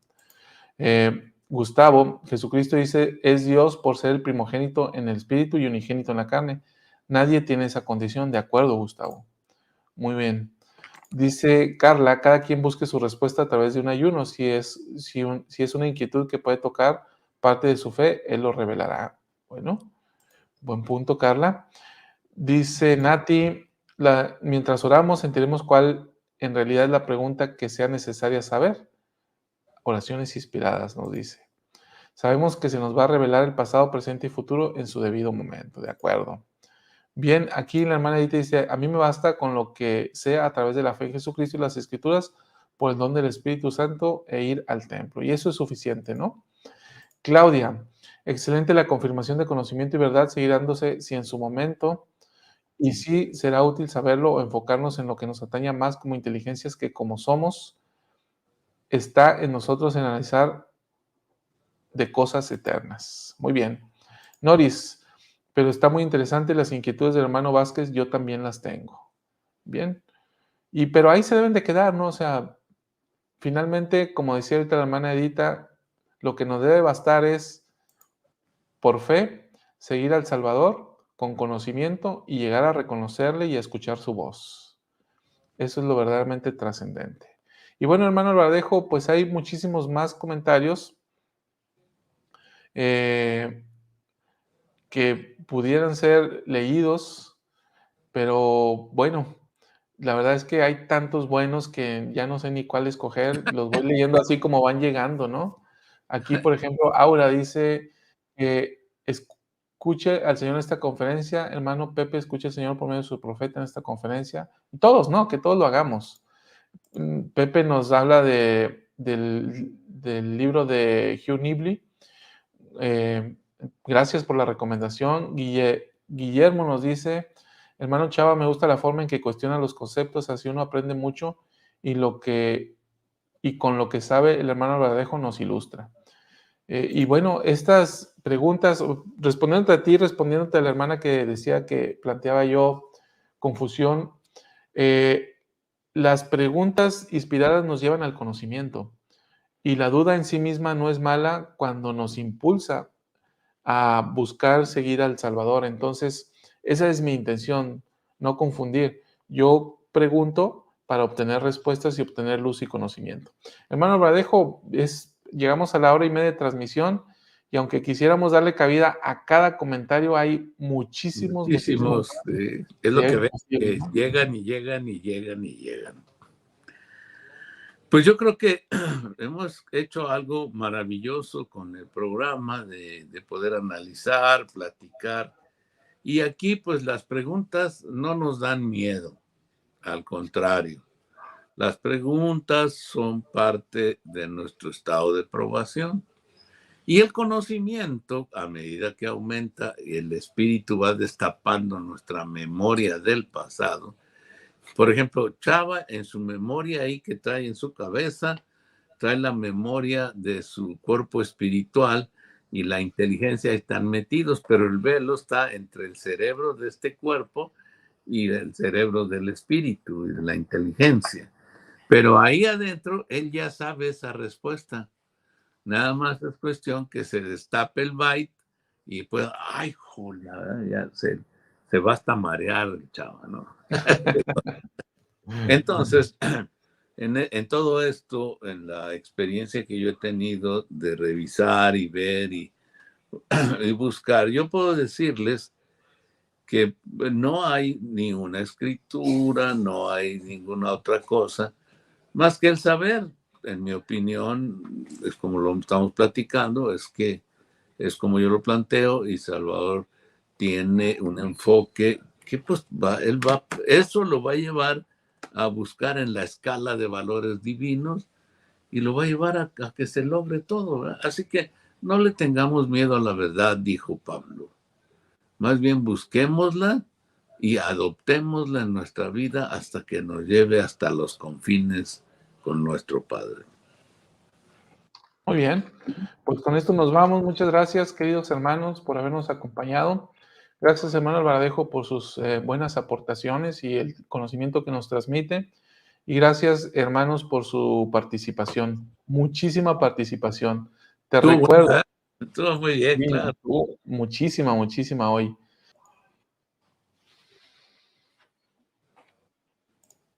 Gustavo, Jesucristo dice, es Dios por ser el primogénito en el espíritu y unigénito en la carne. Nadie tiene esa condición. De acuerdo, Gustavo. Muy bien. Dice Carla, cada quien busque su respuesta a través de un ayuno. Si es una inquietud que puede tocar parte de su fe, Él lo revelará. Bueno, buen punto, Carla. Dice Nati, mientras oramos sentiremos cuál en realidad es la pregunta que sea necesaria saber. Oraciones inspiradas, nos dice. Sabemos que se nos va a revelar el pasado, presente y futuro en su debido momento. De acuerdo. Bien, aquí la hermana Edith dice, a mí me basta con lo que sea a través de la fe en Jesucristo y las Escrituras por el don del Espíritu Santo e ir al templo. Y eso es suficiente, ¿no? Claudia, excelente la confirmación de conocimiento y verdad, seguir dándose si en su momento, y sí será útil saberlo o enfocarnos en lo que nos ataña más como inteligencias que como somos, está en nosotros en analizar de cosas eternas. Muy bien. Noris, pero está muy interesante las inquietudes del hermano Vázquez, yo también las tengo. Bien. Pero ahí se deben de quedar, ¿no? O sea, finalmente, como decía ahorita la hermana Edita, lo que nos debe bastar es, por fe, seguir al Salvador con conocimiento y llegar a reconocerle y a escuchar su voz. Eso es lo verdaderamente trascendente. Y bueno, hermano Alvardejo, pues hay muchísimos más comentarios. que pudieran ser leídos, pero bueno, la verdad es que hay tantos buenos que ya no sé ni cuál escoger, los voy leyendo así como van llegando, ¿no? Aquí, por ejemplo, Aura dice que escuche al Señor en esta conferencia, hermano Pepe, escuche al Señor por medio de su profeta en esta conferencia. Y todos, ¿no? Que todos lo hagamos. Pepe nos habla del libro de Hugh Nibley. Gracias por la recomendación. Guillermo nos dice, hermano Chava, me gusta la forma en que cuestiona los conceptos, así uno aprende mucho y con lo que sabe el hermano Verdejo nos ilustra. Y bueno, estas preguntas, respondiéndote a ti, respondiéndote a la hermana que decía que planteaba yo confusión, las preguntas inspiradas nos llevan al conocimiento y la duda en sí misma no es mala cuando nos impulsa a buscar seguir al Salvador. Entonces, esa es mi intención, no confundir. Yo pregunto para obtener respuestas y obtener luz y conocimiento. Hermano Verdejo, llegamos a la 1:30 de transmisión y aunque quisiéramos darle cabida a cada comentario, hay muchísimos. Es lo que ven, que llegan y llegan y llegan y llegan. Pues yo creo que hemos hecho algo maravilloso con el programa de poder analizar, platicar. Y aquí pues las preguntas no nos dan miedo, al contrario. Las preguntas son parte de nuestro estado de probación. Y el conocimiento, a medida que aumenta, el espíritu va destapando nuestra memoria del pasado. Por ejemplo, Chava, en su memoria ahí que trae en su cabeza, trae la memoria de su cuerpo espiritual y la inteligencia están metidos, pero el velo está entre el cerebro de este cuerpo y el cerebro del espíritu y de la inteligencia. Pero ahí adentro, él ya sabe esa respuesta. Nada más es cuestión que se destape el byte y pues, ay, joder, ya se va hasta marear el chavo, ¿no? Entonces, en todo esto, en la experiencia que yo he tenido de revisar y ver y buscar, yo puedo decirles que no hay ni una escritura, no hay ninguna otra cosa, más que el saber. En mi opinión, es como lo estamos platicando, es como yo lo planteo y Salvador tiene un enfoque que pues eso lo va a llevar a buscar en la escala de valores divinos y lo va a llevar a que se logre todo, ¿verdad? Así que no le tengamos miedo a la verdad, dijo Pablo. Más bien busquémosla y adoptémosla en nuestra vida hasta que nos lleve hasta los confines con nuestro Padre. Muy bien, pues con esto nos vamos. Muchas gracias, queridos hermanos, por habernos acompañado. Gracias, hermano Alvaradejo, por sus buenas aportaciones y el conocimiento que nos transmite. Y gracias, hermanos, por su participación. Muchísima participación. Te recuerdo. Estuvo muy bien, claro. Muchísima hoy.